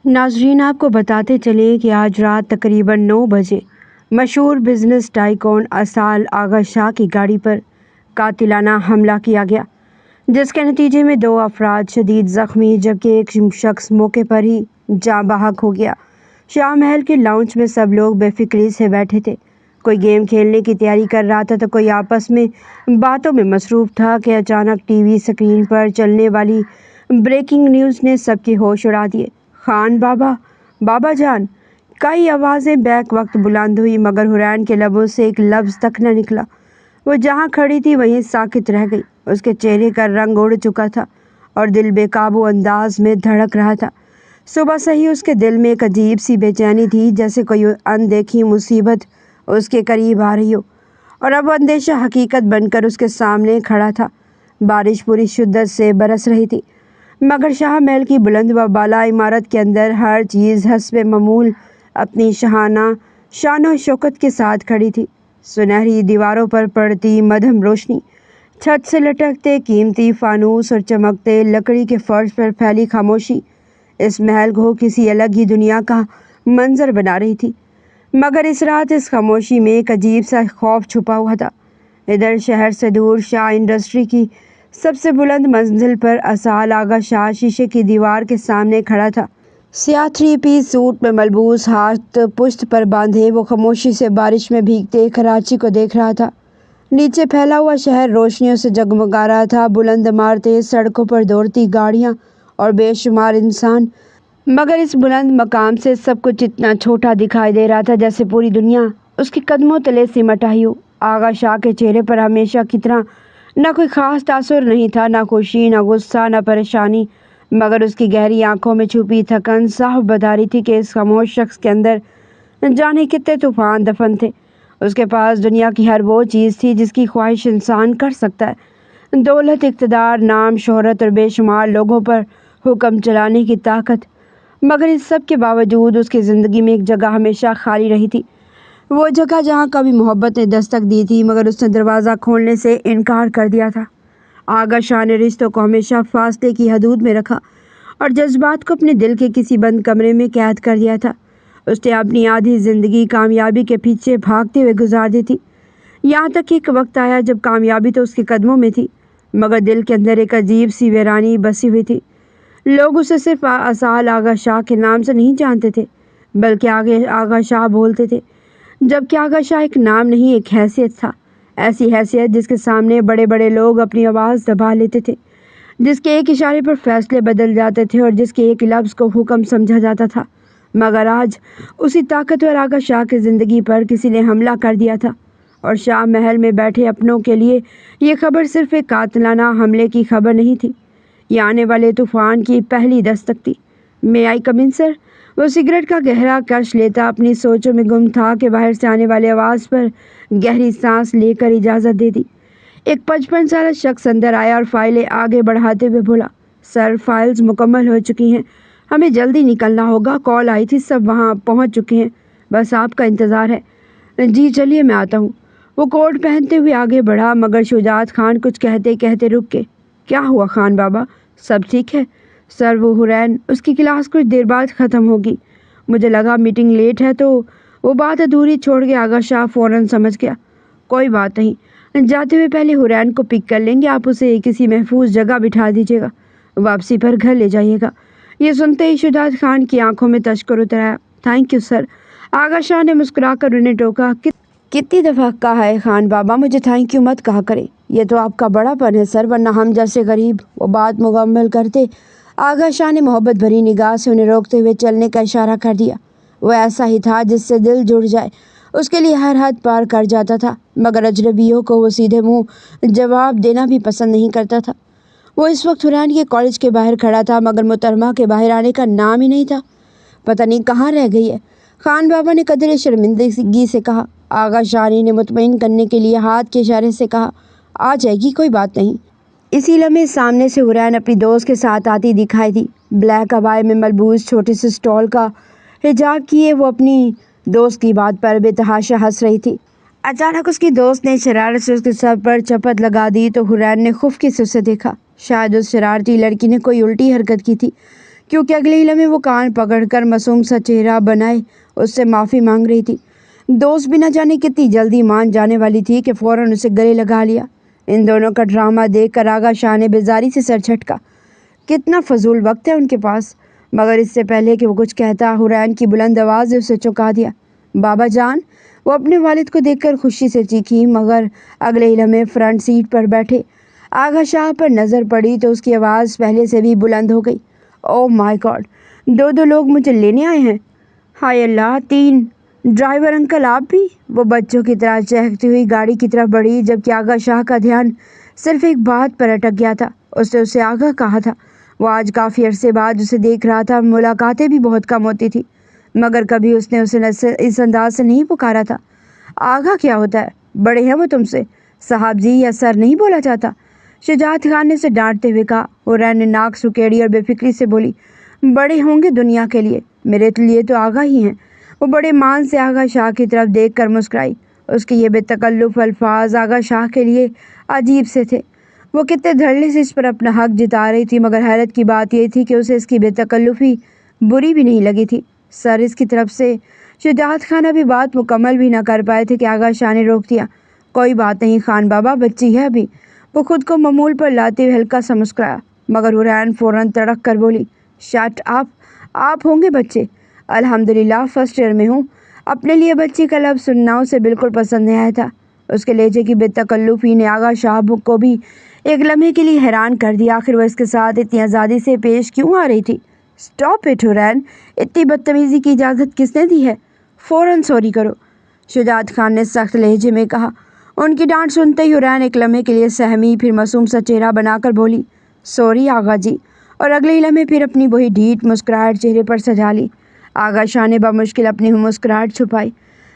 ناظرین آپ کو بتاتے چلے کہ آج رات تقریباً 9 بجے مشہور بزنس ٹائکون اسال آغا شاہ کی گاڑی پر قاتلانہ حملہ کیا گیا، جس کے نتیجے میں 2 افراد شدید زخمی جبکہ ایک شخص موقع پر ہی جاں بحق ہو گیا۔ شاہ محل کے لاؤنج میں سب لوگ بے فکری سے بیٹھے تھے، کوئی گیم کھیلنے کی تیاری کر رہا تھا تو کوئی آپس میں باتوں میں مصروف تھا کہ اچانک ٹی وی اسکرین پر چلنے والی بریکنگ نیوز نے سب کے ہوش اڑا دیے۔ خان بابا، بابا جان، کئی آوازیں بیک وقت بلند ہوئی مگر حورین کے لبوں سے ایک لفظ تک نہ نکلا۔ وہ جہاں کھڑی تھی وہیں ساکت رہ گئی۔ اس کے چہرے کا رنگ اڑ چکا تھا اور دل بے قابو انداز میں دھڑک رہا تھا۔ صبح سے ہی اس کے دل میں ایک عجیب سی بے چینی تھی، جیسے کوئی اندیکھی مصیبت اس کے قریب آ رہی ہو، اور اب اندیشہ حقیقت بن کر اس کے سامنے کھڑا تھا۔ بارش پوری شدت سے برس رہی تھی مگر شاہ محل کی بلند و بالا عمارت کے اندر ہر چیز حسب معمول اپنی شاہانہ شان و شوکت کے ساتھ کھڑی تھی۔ سنہری دیواروں پر پڑتی مدھم روشنی، چھت سے لٹکتے قیمتی فانوس اور چمکتے لکڑی کے فرش پر پھیلی خاموشی اس محل کو کسی الگ ہی دنیا کا منظر بنا رہی تھی۔ مگر اس رات اس خاموشی میں ایک عجیب سا خوف چھپا ہوا تھا۔ ادھر شہر سے دور شاہ انڈسٹری کی سب سے بلند منزل پر اسال آغا شاہ شیشے کی دیوار کے سامنے کھڑا تھا۔ سیاہ 3 پیس سوٹ میں ملبوس، ہاتھ پشت پر باندھے، وہ خاموشی سے بارش میں بھیگتے کراچی کو دیکھ رہا تھا۔ نیچے پھیلا ہوا شہر روشنیوں سے جگمگا رہا تھا، بلند عمارتیں، سڑکوں پر دوڑتی گاڑیاں اور بے شمار انسان، مگر اس بلند مقام سے سب کچھ اتنا چھوٹا دکھائی دے رہا تھا جیسے پوری دنیا اس کے قدموں تلے سمٹ آئی ہو۔ آغا شاہ کے چہرے پر ہمیشہ کی طرح نہ کوئی خاص تاثر نہیں تھا، نہ خوشی، نہ غصہ، نہ پریشانی، مگر اس کی گہری آنکھوں میں چھپی تھکن صاف بتا رہی تھی کہ اس خاموش شخص کے اندر جانے کتنے طوفان دفن تھے۔ اس کے پاس دنیا کی ہر وہ چیز تھی جس کی خواہش انسان کر سکتا ہے، دولت، اقتدار، نام، شہرت اور بے شمار لوگوں پر حکم چلانے کی طاقت، مگر اس سب کے باوجود اس کی زندگی میں ایک جگہ ہمیشہ خالی رہی تھی، وہ جگہ جہاں کبھی محبت نے دستک دی تھی مگر اس نے دروازہ کھولنے سے انکار کر دیا تھا۔ آغا شاہ نے رشتوں کو ہمیشہ فاصلے کی حدود میں رکھا اور جذبات کو اپنے دل کے کسی بند کمرے میں قید کر دیا تھا۔ اس نے اپنی آدھی زندگی کامیابی کے پیچھے بھاگتے ہوئے گزار دی تھی، یہاں تک کہ ایک وقت آیا جب کامیابی تو اس کے قدموں میں تھی مگر دل کے اندر ایک عجیب سی ویرانی بسی ہوئی تھی۔ لوگ اسے صرف اسال آغا شاہ کے نام سے نہیں جانتے تھے بلکہ آغا شاہ بولتے تھے، جبکہ آغا شاہ ایک نام نہیں، ایک حیثیت تھا، ایسی حیثیت جس کے سامنے بڑے بڑے لوگ اپنی آواز دبا لیتے تھے، جس کے ایک اشارے پر فیصلے بدل جاتے تھے اور جس کے ایک لفظ کو حکم سمجھا جاتا تھا۔ مگر آج اسی طاقتور آغا شاہ کی زندگی پر کسی نے حملہ کر دیا تھا، اور شاہ محل میں بیٹھے اپنوں کے لیے یہ خبر صرف ایک قاتلانہ حملے کی خبر نہیں تھی، یہ آنے والے طوفان کی پہلی دستک تھی۔ "مے آئی کم ان سر؟" وہ سگریٹ کا گہرا کش لیتا اپنی سوچوں میں گم تھا کہ باہر سے آنے والے آواز پر گہری سانس لے کر اجازت دے دی۔ ایک 55 سالہ شخص اندر آیا اور فائلیں آگے بڑھاتے ہوئے بولا، "سر، فائلز مکمل ہو چکی ہیں، ہمیں جلدی نکلنا ہوگا، کال آئی تھی، سب وہاں پہنچ چکے ہیں، بس آپ کا انتظار ہے۔" "جی چلیے، میں آتا ہوں۔" وہ کوٹ پہنتے ہوئے آگے بڑھا مگر شجاعت خان کچھ کہتے کہتے رک گئے۔ "کیا ہوا خان بابا، سب ٹھیک ہے؟" "سر، وہ حورین، اس کی کلاس کچھ دیر بعد ختم ہوگی، مجھے لگا میٹنگ لیٹ ہے تو..." وہ بات ادھوری چھوڑ کے آغا شاہ فوراً سمجھ گیا۔ "کوئی بات نہیں، جاتے ہوئے پہلے حورین کو پک کر لیں گے، آپ اسے کسی محفوظ جگہ بٹھا دیجیے گا، واپسی پر گھر لے جائیے گا۔" یہ سنتے ہی شجاعت خان کی آنکھوں میں تشکر اتر آیا۔ "Thank you sir." آغا شاہ نے مسکرا کر انہیں ٹوکا۔ "کتنی دفعہ کہا ہے خان بابا، مجھے تھینک یو مت کہا کریں، یہ تو آپ کا بڑا پن ہے سر، ورنہ ہم جیسے غریب..." وہ بات مکمل کرتے آغا شاہ نے محبت بھری نگاہ سے انہیں روکتے ہوئے چلنے کا اشارہ کر دیا۔ وہ ایسا ہی تھا جس سے دل جڑ جائے، اس کے لیے ہر حد پار کر جاتا تھا، مگر اجنبیوں کو وہ سیدھے منہ جواب دینا بھی پسند نہیں کرتا تھا۔ وہ اس وقت حورین کے کالج کے باہر کھڑا تھا مگر محترمہ کے باہر آنے کا نام ہی نہیں تھا۔ "پتہ نہیں کہاں رہ گئی ہے؟" خان بابا نے قدرے شرمندگی سے کہا۔ آغا شاہ نے انہیں مطمئن کرنے کے لیے ہاتھ کے اشارے سے کہا، "آ جائے گی، کوئی بات نہیں۔" اسی لمحے سامنے سے حورین اپنی دوست کے ساتھ آتی دکھائی دی۔ بلیک عبایا میں ملبوس، چھوٹے سے اسٹال کا حجاب کیے وہ اپنی دوست کی بات پر بے تحاشا ہنس رہی تھی۔ اچانک اس کی دوست نے شرارت سے اس کے سر پر چپت لگا دی تو حورین نے خفکی سے اسے دیکھا۔ شاید اس شرارتی لڑکی نے کوئی الٹی حرکت کی تھی کیونکہ اگلے ہی لمحے وہ کان پکڑ کر معصوم سا چہرہ بنائے اس سے معافی مانگ رہی تھی۔ دوست بھی نہ جانے کتنی جلدی مان جانے والی تھی کہ فوراً اسے گلے لگا لیا۔ ان دونوں کا ڈرامہ دیکھ کر آغا شاہ نے بیزاری سے سر جھٹکا۔ کتنا فضول وقت ہے ان کے پاس، مگر اس سے پہلے کہ وہ کچھ کہتا حورین کی بلند آواز نے اسے چونکا دیا۔ بابا جان! وہ اپنے والد کو دیکھ کر خوشی سے چیخی، مگر اگلے ہی لمحے فرنٹ سیٹ پر بیٹھے آغا شاہ پر نظر پڑی تو اس کی آواز پہلے سے بھی بلند ہو گئی۔ او مائی گاڈ! دو لوگ مجھے لینے آئے ہیں! ہائے اللہ! 3! ڈرائیور انکل آپ بھی؟ وہ بچوں کی طرح چہکتی ہوئی گاڑی کی طرف بڑھی، جبکہ آغا شاہ کا دھیان صرف ایک بات پر اٹک گیا تھا۔ اس نے اسے آغا کہا تھا۔ وہ آج کافی عرصے بعد اسے دیکھ رہا تھا۔ ملاقاتیں بھی بہت کم ہوتی تھی، مگر کبھی اس نے اسے اس انداز سے نہیں پکارا تھا۔ آغا کیا ہوتا ہے؟ بڑے ہیں وہ تم سے؟ صاحب جی یا سر نہیں بولا جاتا؟ شجاعت خان نے اسے ڈانٹتے ہوئے کہا۔ حورین نے ناک سکیڑی اور بے فکری سے بولی، بڑے ہوں گے دنیا کے لیے، میرے لیے تو آغا ہی ہیں۔ وہ بڑے مان سے آغا شاہ کی طرف دیکھ کر مسکرائی۔ اس کے یہ بے تکلف الفاظ آغا شاہ کے لیے عجیب سے تھے۔ وہ کتنے دھڑلے سے اس پر اپنا حق جتا رہی تھی، مگر حیرت کی بات یہ تھی کہ اسے اس کی بے تکلفی بری بھی نہیں لگی تھی۔ سر اس کی طرف سے شجاعت خان ابھی بات مکمل بھی نہ کر پائے تھے کہ آغا شاہ نے روک دیا۔ کوئی بات نہیں خان بابا، بچی ہے ابھی۔ وہ خود کو معمول پر لاتے ہوئے ہلکا سا مسکرایا، مگر حورین فوراً تڑک کر بولی، شٹ اپ! آپ ہوں گے بچے؟ الحمدللہ فرسٹ ایئر میں ہوں۔ اپنے لیے بچی کا لفظ سننا اسے بالکل پسند نہیں آیا تھا۔ اس کے لہجے کی بے تکلفی نے آغا شاہ کو بھی ایک لمحے کے لیے حیران کر دیا۔ آخر وہ اس کے ساتھ اتنی آزادی سے پیش کیوں آ رہی تھی؟ Stop it Hoorain! اتنی بدتمیزی کی اجازت کس نے دی ہے؟ فوراً سوری کرو! شجاعت خان نے سخت لہجے میں کہا۔ ان کی ڈانٹ سنتے ہی حورین ایک لمحے کے لیے سہمی، پھر معصوم سا چہرہ بنا کر بولی، سوری آغا جی، اور اگلے ہی لمحے پھر اپنی وہی ڈھیٹ مسکراہٹ چہرے پر سجا لی۔ آغا شاہ نے بمشکل اپنی مسکراہٹ چھپائی۔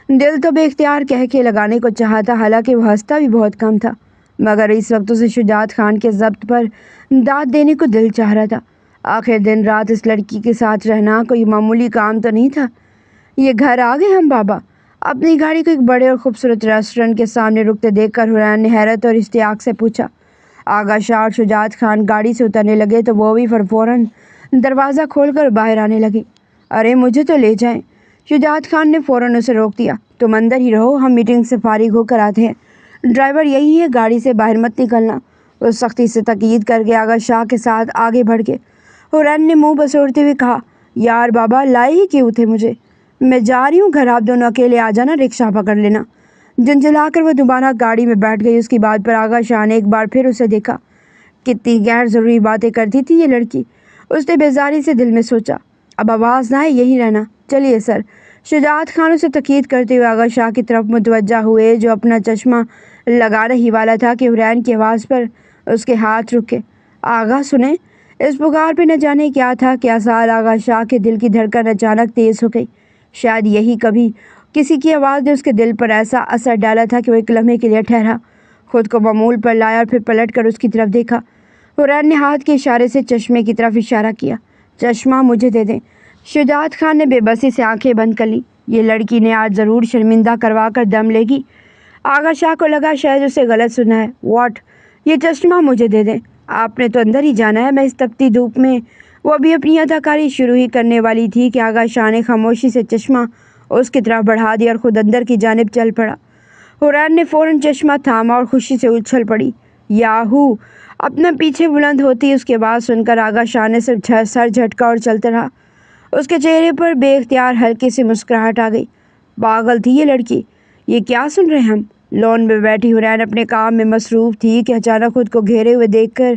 دل تو بے اختیار کہہ کے لگانے کو چاہتا، حالانکہ وہ ہنستا بھی بہت کم تھا، مگر اس وقت اسے شجاعت خان کے ضبط پر داد دینے کو دل چاہ رہا تھا۔ آخر دن رات اس لڑکی کے ساتھ رہنا کوئی معمولی کام تو نہیں تھا۔ یہ گھر آ گئے ہم بابا؟ اپنی گاڑی کو ایک بڑے اور خوبصورت ریسٹورنٹ کے سامنے رکتے دیکھ کر حورین نے حیرت اور اشتیاق سے پوچھا۔ آغا شاہ اور شجاعت خان گاڑی سے اترنے لگے تو وہ بھی فوراً دروازہ کھول کر باہر آنے لگی۔ ارے مجھے تو لے جائیں! شجاعت خان نے فوراً اسے روک دیا۔ تم اندر ہی رہو، ہم میٹنگ سے فارغ ہو کر آتے ہیں۔ ڈرائیور یہی ہے، گاڑی سے باہر مت نکلنا۔ وہ سختی سے تاکید کر کے آغا شاہ کے ساتھ آگے بڑھ گئے۔ حورین نے منہ بسوڑتے ہوئے کہا، یار بابا لائے ہی کیوں تھے مجھے؟ میں جا رہی ہوں گھر، آپ دونوں اکیلے آ جانا، رکشہ پکڑ لینا۔ جھنجھلا کر وہ دوبارہ گاڑی میں بیٹھ گئی۔ اس کی بات پر آغا شاہ نے ایک بار پھر اسے دیکھا۔ کتنی غیر ضروری باتیں کرتی تھی یہ لڑکی، اس نے بیزاری سے دل میں سوچا۔ اب آواز نہ آئے، یہی رہنا۔ چلیے سر۔ شجاعت خان اسے تاکید کرتے ہوئے آغا شاہ کی طرف متوجہ ہوئے، جو اپنا چشمہ لگانے ہی والا تھا کہ حورین کی آواز پر اس کے ہاتھ رکے۔ آغا سنیں! اس پکار پہ نہ جانے کیا تھا کہ سال آغا شاہ کے دل کی دھڑکن اچانک تیز ہو گئی۔ شاید یہی کبھی کسی کی آواز نے اس کے دل پر ایسا اثر ڈالا تھا کہ وہ ایک لمحے کے لیے ٹھہرا، خود کو معمول پر لایا اور پھر پلٹ کر اس کی طرف دیکھا۔ حورین نے ہاتھ کے اشارے سے چشمے کی طرف اشارہ کیا۔ چشمہ مجھے دے دیں۔ شجاعت خان نے بے بسی سے آنکھیں بند کر لیں۔ یہ لڑکی نے آج ضرور شرمندہ کروا کر دم لے گی۔ آغا شاہ کو لگا شاید اسے غلط سنا ہے۔ واٹ؟ یہ چشمہ مجھے دے دیں۔ آپ نے تو اندر ہی جانا ہے۔ میں اس تپتی دھوپ میں، وہ ابھی اپنی اداکاری شروع ہی کرنے والی تھی کہ آغا شاہ نے خاموشی سے چشمہ اس کی طرف بڑھا دیا اور خود اندر کی جانب چل پڑا۔ حورین نے فوراً چشمہ تھاما اور خوشی سے اچھل پڑی۔ یاہو! اپنا پیچھے بلند ہوتی اس کی آواز سن کر آغا شاہ نے صرف سر جھٹکا اور چلتے رہا۔ اس کے چہرے پر بے اختیار ہلکی سی مسکراہٹ آ گئی۔ پاگل تھی یہ لڑکی! یہ کیا سن رہے ہم؟ لون میں بیٹھی حورین اپنے کام میں مصروف تھی کہ اچانک خود کو گھیرے ہوئے دیکھ کر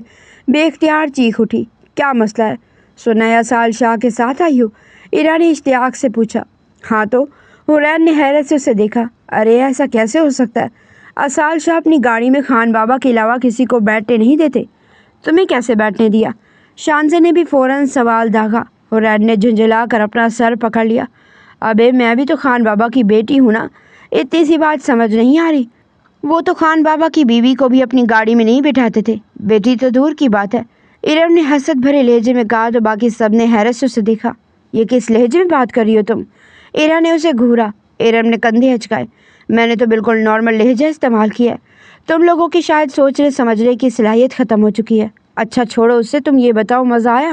بے اختیار چیخ اٹھی۔ کیا مسئلہ ہے؟ سنایا سال شاہ کے ساتھ آئی ہو؟ ایرا نے اشتیاق سے پوچھا۔ ہاں تو؟ حورین نے حیرت سے اسے دیکھا۔ ارے ایسا کیسے ہو سکتا ہے؟ اسال شاہ اپنی گاڑی میں خان بابا کے علاوہ کسی کو بیٹھنے نہیں دیتے۔ تمہیں کیسے بیٹھنے دیا؟ شانزے نے بھی فوراً سوال داغا۔ حورین نے جھنجھلا کر اپنا سر پکڑ لیا۔ ابے میں بھی تو خان بابا کی بیٹی ہوں نا، اتنی سی بات سمجھ نہیں آ رہی؟ وہ تو خان بابا کی بیوی کو بھی اپنی گاڑی میں نہیں بٹھاتے تھے، بیٹی تو دور کی بات ہے۔ ارم نے حسد بھرے لہجے میں کہا تو باقی سب نے حیرت سے اسے دیکھا۔ یہ کس لہجے میں بات کر رہی ہو تم؟ ایرا نے اسے گھورا۔ ارم نے کندھے ہچکائے۔ میں نے تو بالکل نارمل لہجہ استعمال کیا ہے۔ تم لوگوں کی شاید سوچنے سمجھنے کی صلاحیت ختم ہو چکی ہے۔ اچھا چھوڑو اسے، تم یہ بتاؤ مزہ آیا؟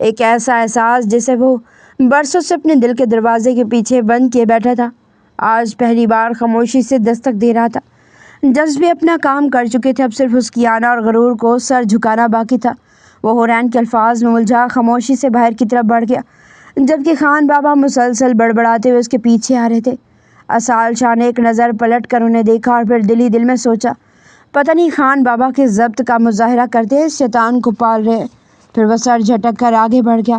ایک ایسا احساس جسے وہ برسوں سے اپنے دل کے دروازے کے پیچھے بند کیے بیٹھا تھا، آج پہلی بار خاموشی سے دستک دے رہا تھا۔ جذبے اپنا کام کر چکے تھے، اب صرف اس کی آنا اور غرور کو سر جھکانا باقی تھا۔ وہ حورین کے الفاظ میں الجھا خاموشی سے باہر کی طرف بڑھ گیا، جبکہ خان بابا مسلسل بڑبڑاتے ہوئے اس کے پیچھے آ رہے تھے۔ اسال شاہ نے ایک نظر پلٹ کر انہیں دیکھا اور پھر دل ہی دل میں سوچا، پتہ نہیں خان بابا کے ضبط کا مظاہرہ کرتے اس شیطان کو پال رہے ہیں۔ پھر وہ سر جھٹک کر آگے بڑھ گیا۔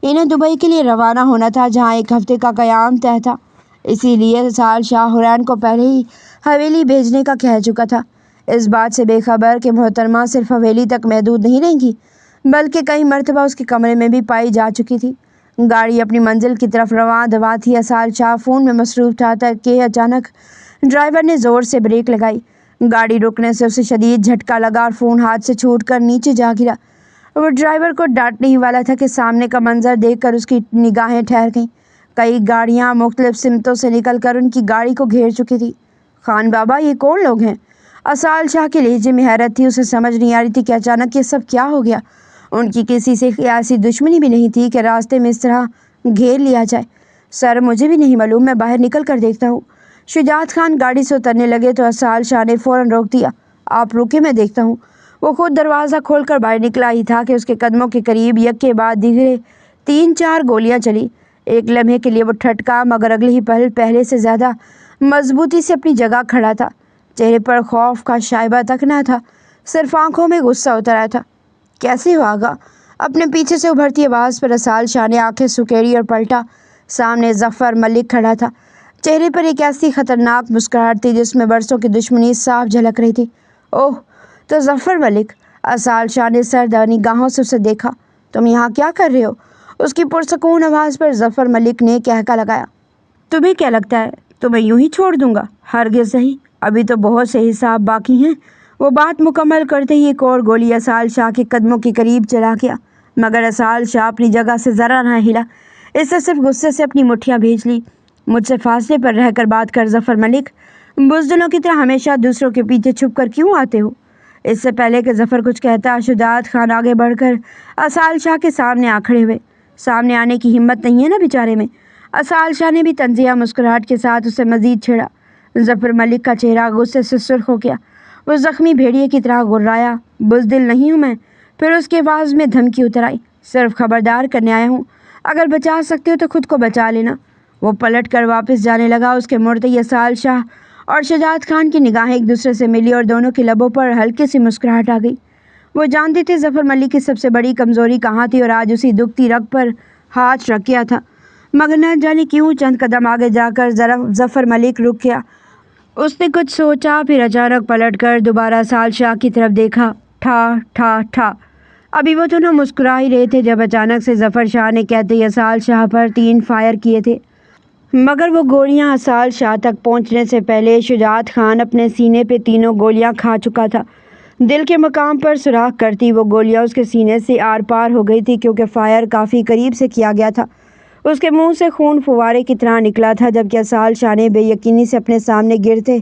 انہیں دبئی کے لیے روانہ ہونا تھا، جہاں ایک ہفتے کا قیام طے تھا، اسی لیے اسال شاہ حورین کو پہلے ہی حویلی بھیجنے کا کہہ چکا تھا۔ اس بات سے بے خبر کہ محترمہ صرف حویلی تک محدود نہیں رہیں گی، بلکہ کئی مرتبہ اس کے کمرے میں بھی پائی جا چکی تھی۔ گاڑی اپنی منزل کی طرف رواں دوا تھی۔ اسال شاہ فون میں مصروف تھا کہ اچانک ڈرائیور نے زور سے بریک لگائی۔ گاڑی رکنے سے اسے شدید جھٹکا لگا اور فون ہاتھ سے چھوٹ کر نیچے جا گرا۔ وہ ڈرائیور کو ڈانٹنے ہی والا تھا کہ سامنے کا منظر دیکھ کر اس کی نگاہیں ٹھہر گئیں۔ کئی گاڑیاں مختلف سمتوں سے نکل کر ان کی گاڑی کو گھیر چکی تھی۔ خان بابا، یہ کون لوگ ہیں؟ اسال شاہ کے لہجے میں حیرت تھی۔ اسے سمجھ نہیں آ رہی تھی کہ اچانک یہ سب کیا ہو گیا۔ ان کی کسی سے ایسی دشمنی بھی نہیں تھی کہ راستے میں اس طرح گھیر لیا جائے۔ سر، مجھے بھی نہیں معلوم، میں باہر نکل کر دیکھتا ہوں۔ شجاعت خان گاڑی سے اترنے لگے تو اسال شاہ نے فوراً روک دیا۔ آپ رکے، میں دیکھتا ہوں۔ وہ خود دروازہ کھول کر باہر نکلا ہی تھا کہ اس کے قدموں کے قریب یک کے بعد دیگرے 3-4 گولیاں چلی۔ ایک لمحے کے لیے وہ ٹھٹکا، مگر اگلے ہی پل پہلے سے زیادہ مضبوطی سے اپنی جگہ کھڑا تھا۔ چہرے پر خوف کا شائبہ تک نہ تھا، صرف آنکھوں میں غصہ اتر آیا تھا۔ کیسے ہو آغا؟ اپنے پیچھے سے ابھرتی آواز پر اسال شاہ نے آنکھیں سکیڑی اور پلٹا۔ سامنے ظفر ملک کھڑا تھا۔ چہرے پر ایک ایسی خطرناک مسکراہٹ تھی جس میں برسوں کی دشمنی صاف جھلک رہی تھی۔ اوہ، تو ظفر ملک! اسال شاہ نے سرد نگاہوں سے اسے دیکھا۔ تم یہاں کیا کر رہے ہو؟ اس کی پرسکون آواز پر ظفر ملک نے کہکا لگایا۔ تمہیں کیا لگتا ہے تمہیں یوں ہی چھوڑ دوں گا؟ ہرگز نہیں، ابھی تو بہت سے حساب باقی ہیں۔ وہ بات مکمل کرتے ہی ایک اور گولی اسال شاہ کے قدموں کے قریب چلا گیا، مگر اسال شاہ اپنی جگہ سے ذرا نہ ہلا۔ اس نے صرف غصے سے اپنی مٹھیاں بھیج لی۔ مجھ سے فاصلے پر رہ کر بات کر ظفر ملک، بزدلوں کی طرح ہمیشہ دوسروں کے پیچھے چھپ کر کیوں آتے ہو؟ اس سے پہلے کہ ظفر کچھ کہتا، شجاعت خان آگے بڑھ کر اسال شاہ کے سامنے آ کھڑے ہوئے۔ سامنے آنے کی ہمت نہیں ہے نا بیچارے میں؟ اسال شاہ نے بھی طنزیہ مسکراہٹ کے ساتھ اسے مزید چھیڑا۔ ظفر ملک کا چہرہ غصے سے سرخ ہو گیا۔ وہ زخمی بھیڑیے کی طرح گررایا، بزدل نہیں ہوں میں۔ پھر اس کی آواز میں دھمکی اتر آئی، صرف خبردار کرنے آیا ہوں، اگر بچا سکتے ہو تو خود کو بچا لینا۔ وہ پلٹ کر واپس جانے لگا۔ اس کے مڑتے ہی اسال شاہ اور شجاعت خان کی نگاہیں ایک دوسرے سے ملی اور دونوں کے لبوں پر ہلکی سی مسکراہٹ آ گئی۔ وہ جانتے تھے ظفر ملک کی سب سے بڑی کمزوری کہاں تھی اور آج اسی دکھتی رگ پر ہاتھ رکھ گیا تھا، مگر نہ جانے کیوں چند قدم آگے جا کر ظفر ملک رک گیا۔ اس نے کچھ سوچا، پھر اچانک پلٹ کر دوبارہ اسال شاہ کی طرف دیکھا۔ ٹھا ٹھا ٹھا۔ ابھی وہ دونوں مسکرا ہی رہے تھے جب اچانک سے ظفر شاہ نے کہتے ہی اسال شاہ پر 3 فائر کیے تھے، مگر وہ گولیاں اسال شاہ تک پہنچنے سے پہلے شجاعت خان اپنے سینے پہ 3 گولیاں کھا چکا تھا۔ دل کے مقام پر سوراخ کرتی وہ گولیاں اس کے سینے سے آر پار ہو گئی تھی، کیونکہ فائر کافی قریب سے کیا گیا تھا۔ اس کے منہ سے خون فوارے کی طرح نکلا تھا، جبکہ اسال شاہ نے بے یقینی سے اپنے سامنے گرتے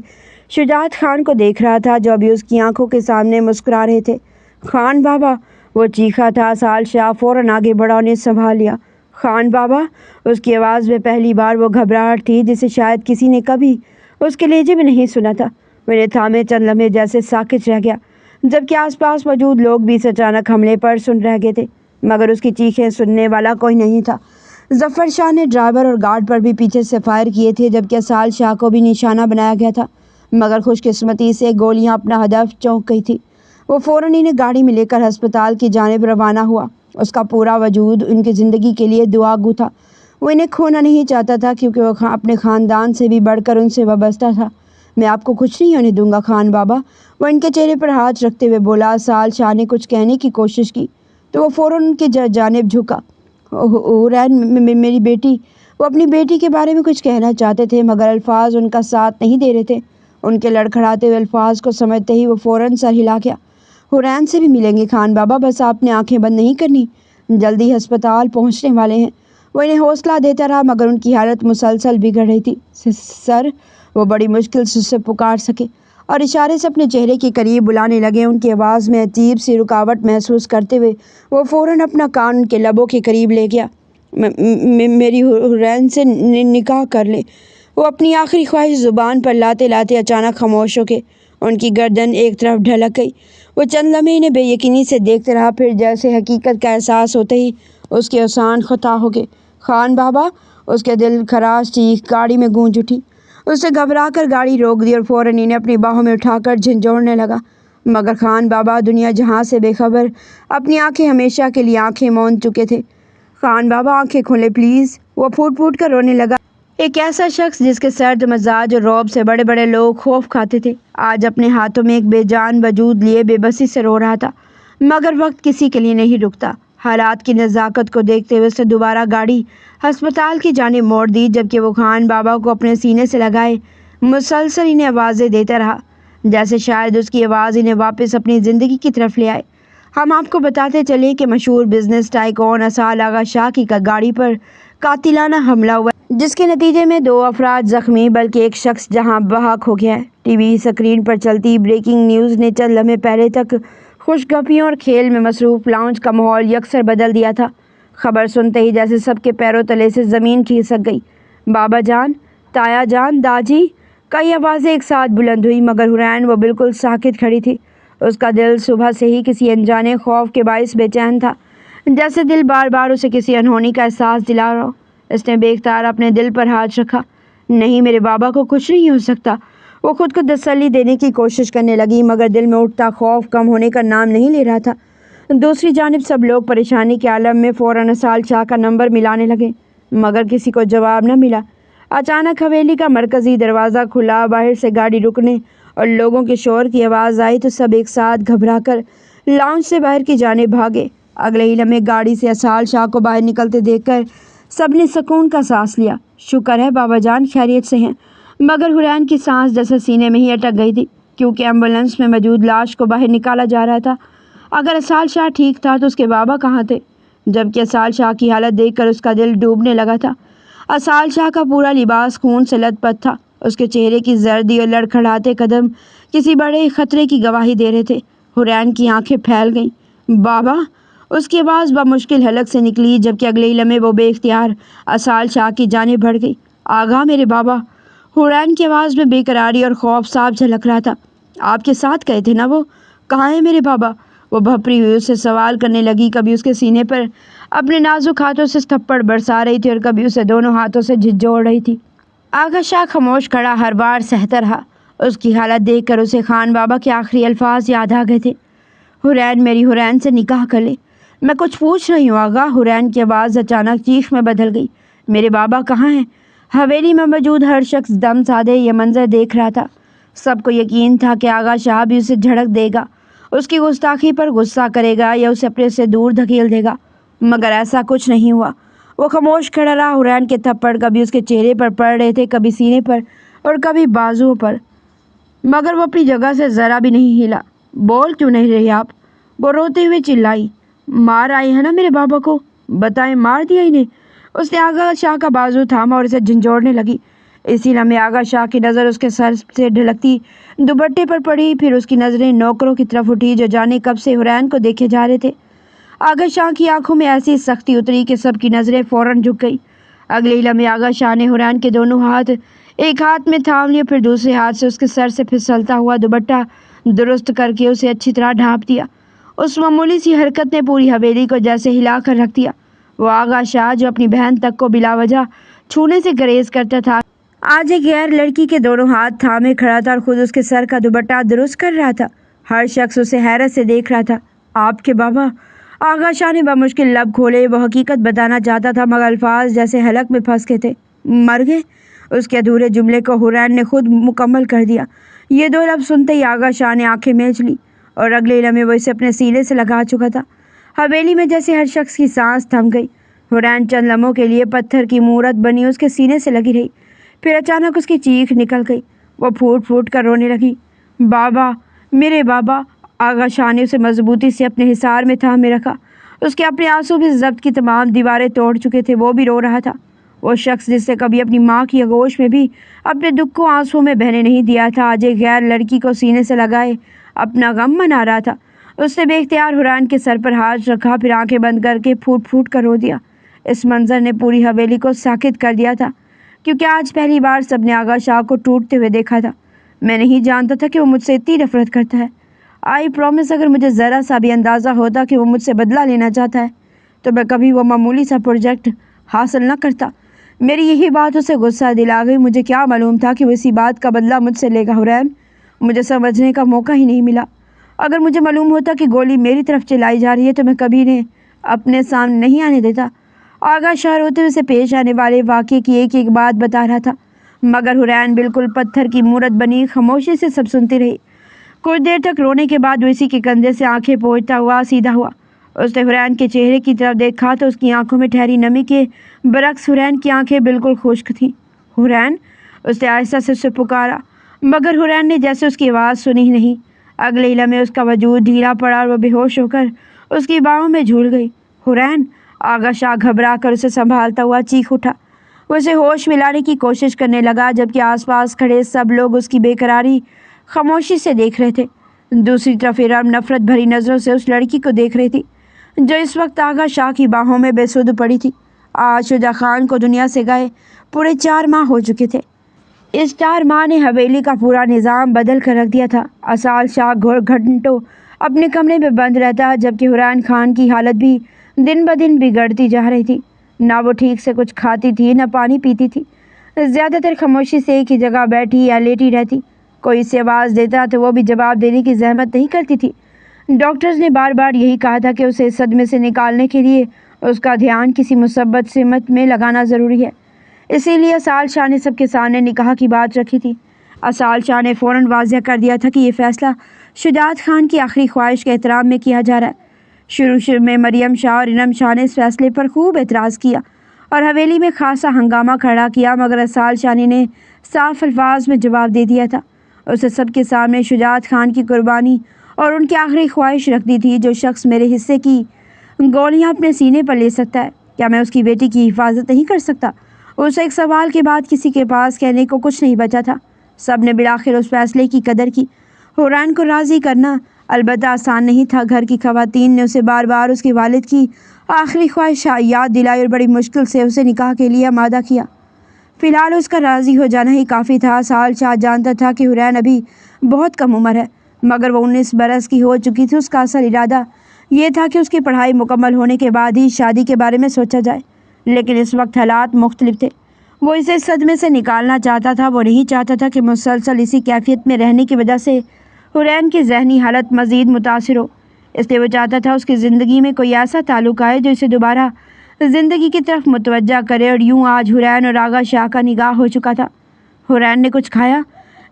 شجاعت خان کو دیکھ رہا تھا، جو ابھی اس کی آنکھوں کے سامنے مسکرا رہے تھے۔ خان بابا! وہ چیخا تھا۔ اسال شاہ فوراً آگے بڑھا، انہیں سنبھال لیا۔ خان بابا! اس کی آواز میں پہلی بار وہ گھبراہٹ تھی جسے شاید کسی نے کبھی اس کے لہجے میں نہیں سنا تھا۔ وہ انہیں تھامے چند لمحے جیسے ساکت رہ گیا، جبکہ آس پاس موجود لوگ بھی اس اچانک حملے پر سن رہ گئے تھے، مگر اس کی چیخیں سننے والا کوئی نہیں تھا۔ ظفر شاہ نے ڈرائیور اور گارڈ پر بھی پیچھے سے فائر کیے تھے، جبکہ اسال شاہ کو بھی نشانہ بنایا گیا تھا، مگر خوش قسمتی سے گولیاں اپنا ہدف چونک گئی تھی۔ وہ فوراً انہیں گاڑی میں لے کر ہسپتال کی جانب روانہ ہوا۔ اس کا پورا وجود ان کی زندگی کے لیے دعا گو تھا۔ وہ انہیں کھونا نہیں چاہتا تھا، کیونکہ وہ اپنے خاندان سے بھی بڑھ کر ان سے وابستہ تھا۔ میں آپ کو کچھ نہیں ہونے دوں گا خان بابا، وہ ان کے چہرے پر ہاتھ رکھتے ہوئے بولا۔ اسال شاہ نے کچھ کہنے کی کوشش کی تو وہ فوراً ان کی جانب جھکا۔ حورین، میری بیٹی! وہ اپنی بیٹی کے بارے میں کچھ کہنا چاہتے تھے، مگر الفاظ ان کا ساتھ نہیں دے رہے تھے۔ ان کے لڑکھڑاتے ہوئے الفاظ کو سمجھتے ہی وہ فوراً سر ہلا گیا۔ حورین سے بھی ملیں گے خان بابا، بس آپ نے آنکھیں بند نہیں کرنی، جلدی ہسپتال پہنچنے والے ہیں۔ وہ انہیں حوصلہ دیتا رہا، مگر ان کی حالت مسلسل بگڑ رہی تھی۔ سر! وہ بڑی مشکل سے اسے پکار سکے۔ اور اشارے سے اپنے چہرے کے قریب بلانے لگے۔ ان کی آواز میں عجیب سی رکاوٹ محسوس کرتے ہوئے وہ فوراً اپنا کان ان کے لبوں کے قریب لے گیا۔ میری حورین سے نکاح کر لے۔ وہ اپنی آخری خواہش زبان پر لاتے لاتے اچانک خاموش ہو گئے۔ ان کی گردن ایک طرف ڈھلک گئی۔ وہ چند لمحے انہیں بے یقینی سے دیکھتے رہا، پھر جیسے حقیقت کا احساس ہوتے ہی اس کے اوسان خطا ہو گئے۔ خان بابا! اس کے دل خراش چیخ گاڑی میں گونج اٹھی۔ اس نے گھبرا کر گاڑی روک دی اور فوراً انہیں اپنی باہوں میں اٹھا کر جھنجھوڑنے لگا، مگر خان بابا دنیا جہاں سے بے خبر اپنی آنکھیں ہمیشہ کے لیے آنکھیں موند چکے تھے۔ خان بابا آنکھیں کھولیں پلیز۔ وہ پھوٹ پھوٹ کر رونے لگا۔ ایک ایسا شخص جس کے سرد مزاج اور رعب سے بڑے بڑے لوگ خوف کھاتے تھے، آج اپنے ہاتھوں میں ایک بے جان وجود لیے بے بسی سے رو رہا تھا، مگر وقت کسی کے لیے نہیں رکتا۔ حالات کی نزاکت کو دیکھتے ہوئے اس نے دوبارہ گاڑی ہسپتال کی جانب موڑ دی، جبکہ وہ خان بابا کو اپنے سینے سے لگائے مسلسل انہیں آوازیں دیتا رہا، جیسے شاید اس کی آواز انہیں واپس اپنی زندگی کی طرف لے آئے۔ ہم آپ کو بتاتے چلیں کہ مشہور بزنس ٹائکون اسال آغا شاہ کی گاڑی پر قاتلانہ حملہ ہوا، جس کے نتیجے میں 2 افراد زخمی بلکہ ایک شخص جہاں بحق ہو گیا ہے۔ ٹی وی اسکرین پر چلتی بریکنگ نیوز نے چند لمحے پہلے تک خوشگپیوں اور کھیل میں مصروف لاؤنج کا ماحول یکسر بدل دیا تھا۔ خبر سنتے ہی جیسے سب کے پیروں تلے سے زمین کھسک گئی۔ بابا جان، تایا جان، داجی! کئی آوازیں ایک ساتھ بلند ہوئی، مگر حورین وہ بالکل ساکت کھڑی تھی۔ اس کا دل صبح سے ہی کسی انجانے خوف کے باعث بے چین تھا، جیسے دل بار بار اسے کسی انہونی کا احساس دلا رہا ہو۔ اس نے بے اختیار اپنے دل پر ہاتھ رکھا۔ نہیں، میرے بابا کو کچھ نہیں ہو سکتا۔ وہ خود کو تسلی دینے کی کوشش کرنے لگی، مگر دل میں اٹھتا خوف کم ہونے کا نام نہیں لے رہا تھا۔ دوسری جانب سب لوگ پریشانی کے عالم میں فوراً اسال شاہ کا نمبر ملانے لگے، مگر کسی کو جواب نہ ملا۔ اچانک حویلی کا مرکزی دروازہ کھلا، باہر سے گاڑی رکنے اور لوگوں کے شور کی آواز آئی تو سب ایک ساتھ گھبرا کر لاؤنج سے باہر کی جانب بھاگے۔ اگلے ہی لمحے گاڑی سے اسال شاہ کو باہر نکلتے دیکھ کر سب نے سکون کا سانس لیا۔ شکر ہے بابا جان خیریت سے ہیں، مگر حورین کی سانس جیسے سینے میں ہی اٹک گئی تھی، کیونکہ ایمبولینس میں موجود لاش کو باہر نکالا جا رہا تھا۔ اگر اسال شاہ ٹھیک تھا تو اس کے بابا کہاں تھے؟ جبکہ اسال شاہ کی حالت دیکھ کر اس کا دل ڈوبنے لگا تھا۔ اسال شاہ کا پورا لباس خون سے لت پت تھا، اس کے چہرے کی زردی اور لڑکھڑاتے قدم کسی بڑے خطرے کی گواہی دے رہے تھے۔ حورین کی آنکھیں پھیل گئیں۔ بابا! اس کی آواز بمشکل حلق سے نکلی، جبکہ اگلے ہی لمحے وہ بے اختیار اسال شاہ کی جانب بڑھ گئی۔ آغا، میرے بابا! حورین کی آواز میں بے قراری اور خوف صاف جھلک رہا تھا۔ آپ کے ساتھ گئے تھے نا وہ؟ کہاں ہیں میرے بابا؟ وہ بھپری ہوئی اس سے سوال کرنے لگی، کبھی اس کے سینے پر اپنے نازک ہاتھوں سے تھپڑ برسا رہی تھی اور کبھی اسے دونوں ہاتھوں سے جھنجھوڑ رہی تھی۔ آغا شاہ خاموش کھڑا ہر بار سہتا رہا۔ اس کی حالت دیکھ کر اسے خان بابا کے آخری الفاظ یاد آ گئے تھے، حورین، میری حورین سے نکاح کر لے۔ میں کچھ پوچھ رہی ہوں آغا۔ حورین کی آواز اچانک چیخ میں بدل گئی۔ میرے بابا کہاں ہیں؟ حویلی میں موجود ہر شخص دم سادے یہ منظر دیکھ رہا تھا۔ سب کو یقین تھا کہ آغا شاہ بھی اسے جھڑک دے گا، اس کی گستاخی پر غصہ کرے گا یا اسے اپنے سے دور دھکیل دے گا، مگر ایسا کچھ نہیں ہوا۔ وہ خاموش کھڑا رہا۔ حورین کے تھپڑ کبھی اس کے چہرے پر پڑ رہے تھے، کبھی سینے پر اور کبھی بازوؤں پر، مگر وہ اپنی جگہ سے ذرا بھی نہیں ہلا۔ بول کیوں نہیں رہی آپ؟ وہ روتے ہوئے چلائی۔ مار آئے ہیں نا میرے بابا کو؟ بتائیں، مار دیا انہیں؟ اس نے آغا شاہ کا بازو تھاما اور اسے جھنجھوڑنے لگی۔ اسی لمحے آغا شاہ کی نظر اس کے سر سے ڈھلکتی دوپٹے پر پڑی، پھر اس کی نظریں نوکروں کی طرف اٹھی جو جانے کب سے حورین کو دیکھے جا رہے تھے۔ آغا شاہ کی آنکھوں میں ایسی سختی اتری کہ سب کی نظریں فوراً جھک گئی۔ اگلے ہی لمحے آغا شاہ نے حورین کے دونوں ہاتھ ایک ہاتھ میں تھام لیے، پھر دوسرے ہاتھ سے اس کے سر سے پھسلتا ہوا دوپٹہ درست کر کے اسے اچھی طرح ڈھانپ دیا۔ اس معمولی سی حرکت نے پوری حویلی کو جیسے ہلا کر رکھ دیا۔ وہ آغا شاہ جو اپنی بہن تک کو بلا وجہ چھونے سے گریز کرتا تھا، آج ایک غیر لڑکی کے دونوں ہاتھ تھامے کھڑا تھا اور خود اس کے سر کا دوپٹہ درست کر رہا تھا۔ ہر شخص اسے حیرت سے دیکھ رہا تھا۔ آپ کے بابا؟ آغا شاہ نے بمشکل لب کھولے۔ وہ حقیقت بتانا چاہتا تھا، مگر الفاظ جیسے حلق میں پھنس گئے تھے۔ مر گئے؟ اس کے ادھورے جملے کو حورین نے خود مکمل کر دیا۔ یہ 2 لفظ سنتے ہی آغا شاہ نے آنکھیں میچ لی اور اگلے لمحے وہ اسے اپنے سینے سے لگا چکا تھا۔ حویلی میں جیسے ہر شخص کی سانس تھم گئی۔ حورین چند لمحوں کے لیے پتھر کی مورت بنی اس کے سینے سے لگی رہی، پھر اچانک اس کی چیخ نکل گئی۔ وہ پھوٹ پھوٹ کر رونے لگی۔ بابا، میرے بابا! آغا شاہ نے اسے مضبوطی سے اپنے حصار میں تھامے رکھا۔ اس کے اپنے آنسو بھی ضبط کی تمام دیواریں توڑ چکے تھے۔ وہ بھی رو رہا تھا۔ وہ شخص جس سے کبھی اپنی ماں کی آغوش میں بھی اپنے دکھ کو آنسوؤں میں بہنے نہیں دیا تھا، آج ایک غیر لڑکی کو سینے سے لگائے اپنا غم منا رہا تھا۔ اس نے بے اختیار حوران کے سر پر ہاتھ رکھا، پھر آنکھیں بند کر کے پھوٹ پھوٹ کر رو دیا۔ اس منظر نے پوری حویلی کو ساکت کر دیا تھا، کیونکہ آج پہلی بار سب نے آغا شاہ کو ٹوٹتے ہوئے دیکھا تھا۔ میں نہیں جانتا تھا کہ وہ مجھ سے اتنی نفرت کرتا ہے۔ آئی پرومس، اگر مجھے ذرا سا بھی اندازہ ہوتا کہ وہ مجھ سے بدلہ لینا چاہتا ہے تو میں کبھی وہ معمولی سا پروجیکٹ حاصل نہ کرتا۔ میری یہی بات اسے غصہ دلا گئی۔ مجھے کیا معلوم تھا کہ وہ اسی بات کا بدلہ مجھ سے لے گا حورین؟ مجھے سمجھنے کا موقع ہی نہیں ملا۔ اگر مجھے معلوم ہوتا کہ گولی میری طرف چلائی جا رہی ہے تو میں کبھی نے اپنے سامنے نہیں آنے دیتا۔ آغا شاہ روتے ہوئے سے پیش آنے والے واقعے کی ایک ایک بات بتا رہا تھا، مگر حورین بالکل پتھر کی مورت بنی خاموشی سے سب سنتی رہی۔ کچھ دیر تک رونے کے بعد وہ اسی کے کندھے سے آنکھیں پوچھتا ہوا سیدھا ہوا۔ اس نے حورین کے چہرے کی طرف دیکھا تو اس کی آنکھوں میں ٹھہری نمی کے برعکس حورین کی آنکھیں بالکل خشک تھیں۔ حورین، اس نے آہستہ سے اسے پکارا، مگر حورین نے جیسے اس کی آواز سنی ہی نہیں۔ اگلے ہی لمحے اس کا وجود ڈھیلا پڑا اور وہ بے ہوش ہو کر اس کی باہوں میں جھول گئی۔ حورین! آغا شاہ گھبرا کر اسے سنبھالتا ہوا چیخ اٹھا۔ وہ اسے ہوش میں لانے کی کوشش کرنے لگا، جبکہ آس پاس کھڑے سب لوگ اس کی بے قراری خاموشی سے دیکھ رہے تھے۔ دوسری طرف ارم نفرت بھری نظروں سے اس لڑکی کو دیکھ رہی تھی جو اس وقت آغا شاہ کی باہوں میں بے سدھ پڑی تھی۔ آج شجاع خان کو دنیا سے گئے پورے 4 ماہ ہو چکے تھے۔ اس 4 ماہ نے حویلی کا پورا نظام بدل کر رکھ دیا تھا۔ اسال شاہ گھنٹوں اپنے کمرے میں بند رہتا، جبکہ حوران خان کی حالت بھی دن بدن بگڑتی جا رہی تھی۔ نہ وہ ٹھیک سے کچھ کھاتی تھی، نہ پانی پیتی تھی، زیادہ تر خاموشی سے ایک ہی جگہ بیٹھی یا لیٹی رہتی۔ کوئی اسے آواز دیتا تو وہ بھی جواب دینے کی زحمت نہیں کرتی تھی۔ ڈاکٹرز نے بار بار یہی کہا تھا کہ اسے اس صدمے سے نکالنے کے لیے اس کا دھیان کسی مثبت سمت میں لگانا ضروری ہے۔ اسی لیے اسال شاہ نے سب کے سامنے نکاح کی بات رکھی تھی۔ اسال شاہ نے فوراً واضح کر دیا تھا کہ یہ فیصلہ شجاعت خان کی آخری خواہش کے احترام میں کیا جا رہا ہے۔ شروع میں مریم شاہ اور انم شاہ نے اس فیصلے پر خوب اعتراض کیا اور حویلی میں خاصا ہنگامہ کھڑا کیا، مگر اسال شاہ نے صاف الفاظ میں جواب دے دیا تھا۔ اسے سب کے سامنے شجاعت خان کی قربانی اور ان کی آخری خواہش رکھ دی تھی۔ جو شخص میرے حصے کی گولیاں اپنے سینے پر لے سکتا ہے، کیا میں اس کی بیٹی کی حفاظت نہیں کر سکتا؟ اس ایک سوال کے بعد کسی کے پاس کہنے کو کچھ نہیں بچا تھا۔ سب نے بالآخر اس فیصلے کی قدر کی۔ حوران کو راضی کرنا البتہ آسان نہیں تھا۔ گھر کی خواتین نے اسے بار بار اس کے والد کی آخری خواہش یاد دلائی اور بڑی مشکل سے اسے نکاح کے لیے آمادہ کیا۔ فی الحال اس کا راضی ہو جانا ہی کافی تھا۔ اسال شاہ جانتا تھا کہ حورین ابھی بہت کم عمر ہے، مگر وہ 19 برس کی ہو چکی تھی۔ اس کا اصل ارادہ یہ تھا کہ اس کی پڑھائی مکمل ہونے کے بعد ہی شادی کے بارے میں سوچا جائے، لیکن اس وقت حالات مختلف تھے۔ وہ اسے اس صدمے سے نکالنا چاہتا تھا۔ وہ نہیں چاہتا تھا کہ مسلسل اسی کیفیت میں رہنے کی وجہ سے حورین کی ذہنی حالت مزید متاثر ہو۔ اس لیے وہ چاہتا تھا اس کی زندگی میں کوئی ایسا تعلق آئے جو اسے دوبارہ زندگی کی طرف متوجہ کرے، اور یوں آج حورین اور آغا شاہ کا نکاح ہو چکا تھا۔ حورین نے کچھ کھایا۔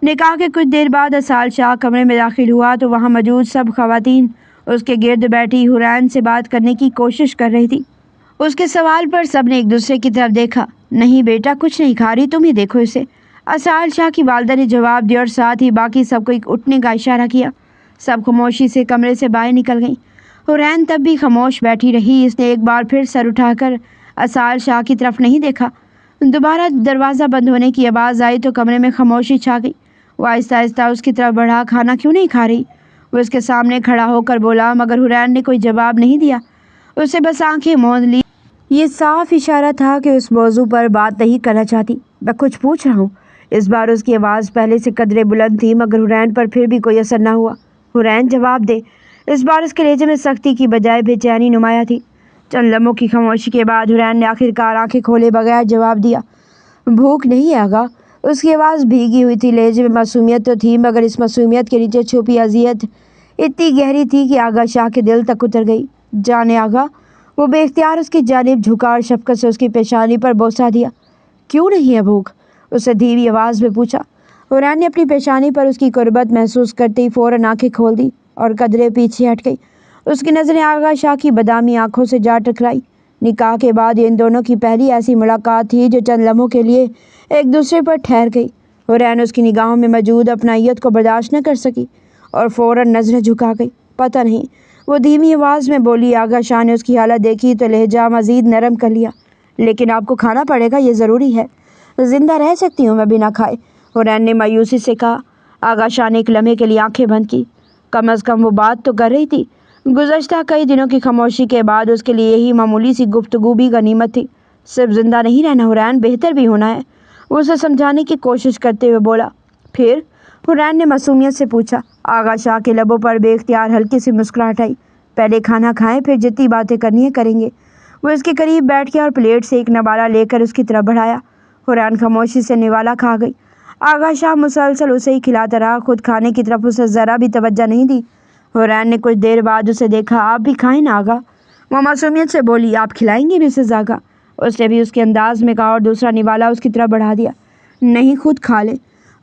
نکاح کے کچھ دیر بعد اسال شاہ کمرے میں داخل ہوا تو وہاں موجود سب خواتین اس کے گرد بیٹھی حورین سے بات کرنے کی کوشش کر رہی تھی۔ اس کے سوال پر سب نے ایک دوسرے کی طرف دیکھا۔ نہیں بیٹا، کچھ نہیں کھا رہی، تم ہی دیکھو اسے، اسال شاہ کی والدہ نے جواب دیا، اور ساتھ ہی باقی سب کو ایک اٹھنے کا اشارہ کیا۔ سب خاموشی سے کمرے سے باہر نکل گئیں۔ حورین تب بھی خاموش بیٹھی رہی۔ اس نے ایک بار پھر سر اٹھا کر اسال شاہ کی طرف نہیں دیکھا۔ دوبارہ دروازہ بند ہونے کی آواز آئی تو کمرے میں خاموشی چھا گئی۔ وہ آہستہ آہستہ اس کی طرف بڑھا۔ کھانا کیوں نہیں کھا رہی؟ وہ اس کے سامنے کھڑا ہو کر بولا، مگر حورین نے کوئی جواب نہیں دیا۔ اسے بس آنکھیں موند لی۔ یہ صاف اشارہ تھا کہ اس موضوع پر بات نہیں کرنا چاہتی۔ میں کچھ پوچھ رہا ہوں۔ اس بار اس کی آواز پہلے سے قدرے بلند تھی، مگر حورین پر پھر بھی کوئی اثر نہ ہوا۔ حورین، جواب دے۔ اس بار اس کے لہجے میں سختی کی بجائے بے چینی نمایاں تھی۔ چند لمحوں کی خاموشی کے بعد حورین نے آخرکار آنکھیں کھولے بغیر جواب دیا، بھوک نہیں ہے آغا۔ اس کی آواز بھیگی ہوئی تھی۔ لہجے میں معصومیت تو تھی، مگر اس معصومیت کے نیچے چھپی اذیت اتنی گہری تھی کہ آغا شاہ کے دل تک اتر گئی۔ جانے آغا۔ وہ بے اختیار اس کی جانب جھکا اور شفقت سے اس کی پیشانی پر بوسہ دیا۔ کیوں نہیں ہے بھوک؟ اس نے دھیمی آواز میں پوچھا۔ حورین نے اپنی پیشانی پر اس کی قربت محسوس کرتے ہی فوراً آنکھیں کھول دی اور قدرے پیچھے ہٹ گئی۔ اس کی نظریں آغا شاہ کی بادامی آنکھوں سے جا ٹکرائی۔ نکاح کے بعد یہ ان دونوں کی پہلی ایسی ملاقات تھی جو چند لمحوں کے لیے ایک دوسرے پر ٹھہر گئی۔ حورین اس کی نگاہوں میں موجود اپنائیت کو برداشت نہ کر سکی اور فوراً نظریں جھکا گئی۔ پتہ نہیں، وہ دھیمی آواز میں بولی۔ آغا شاہ نے اس کی حالت دیکھی تو لہجہ مزید نرم کر لیا۔ لیکن آپ کو کھانا پڑے گا، یہ ضروری ہے۔ زندہ رہ سکتی ہوں میں بنا کھائے، حورین نے مایوسی سے کہا۔ آغا شاہ نے ایک لمحے کے لیے آنکھیں بند کی۔ کم از کم وہ بات تو کر رہی تھی۔ گزشتہ کئی دنوں کی خاموشی کے بعد اس کے لیے یہی معمولی سی گفتگو بھی غنیمت تھی۔ صرف زندہ نہیں رہنا حورین، بہتر بھی ہونا ہے، وہ اسے سمجھانے کی کوشش کرتے ہوئے بولا۔ پھر حورین نے معصومیت سے پوچھا۔ آغا شاہ کے لبوں پر بے اختیار ہلکی سی مسکراہٹ آئی۔ پہلے کھانا کھائیں، پھر جتنی باتیں کرنی ہے کریں گے۔ وہ اس کے قریب بیٹھ گیا اور پلیٹ سے ایک نوالا لے کر اس کی طرف بڑھایا۔ حورین خاموشی سے نوالا کھا گئی۔ آغا شاہ مسلسل اسے ہی کھلاتا رہا، خود کھانے کی طرف اسے ذرا بھی توجہ نہیں دی۔ حورین نے کچھ دیر بعد اسے دیکھا۔ آپ بھی کھائیں نا آغا، وہ معصومیت سے بولی۔ آپ کھلائیں گے مسز آغا، اس نے بھی اس کے انداز میں کہا اور دوسرا نوالا اس کی طرف بڑھا دیا۔ نہیں، خود کھا لیں۔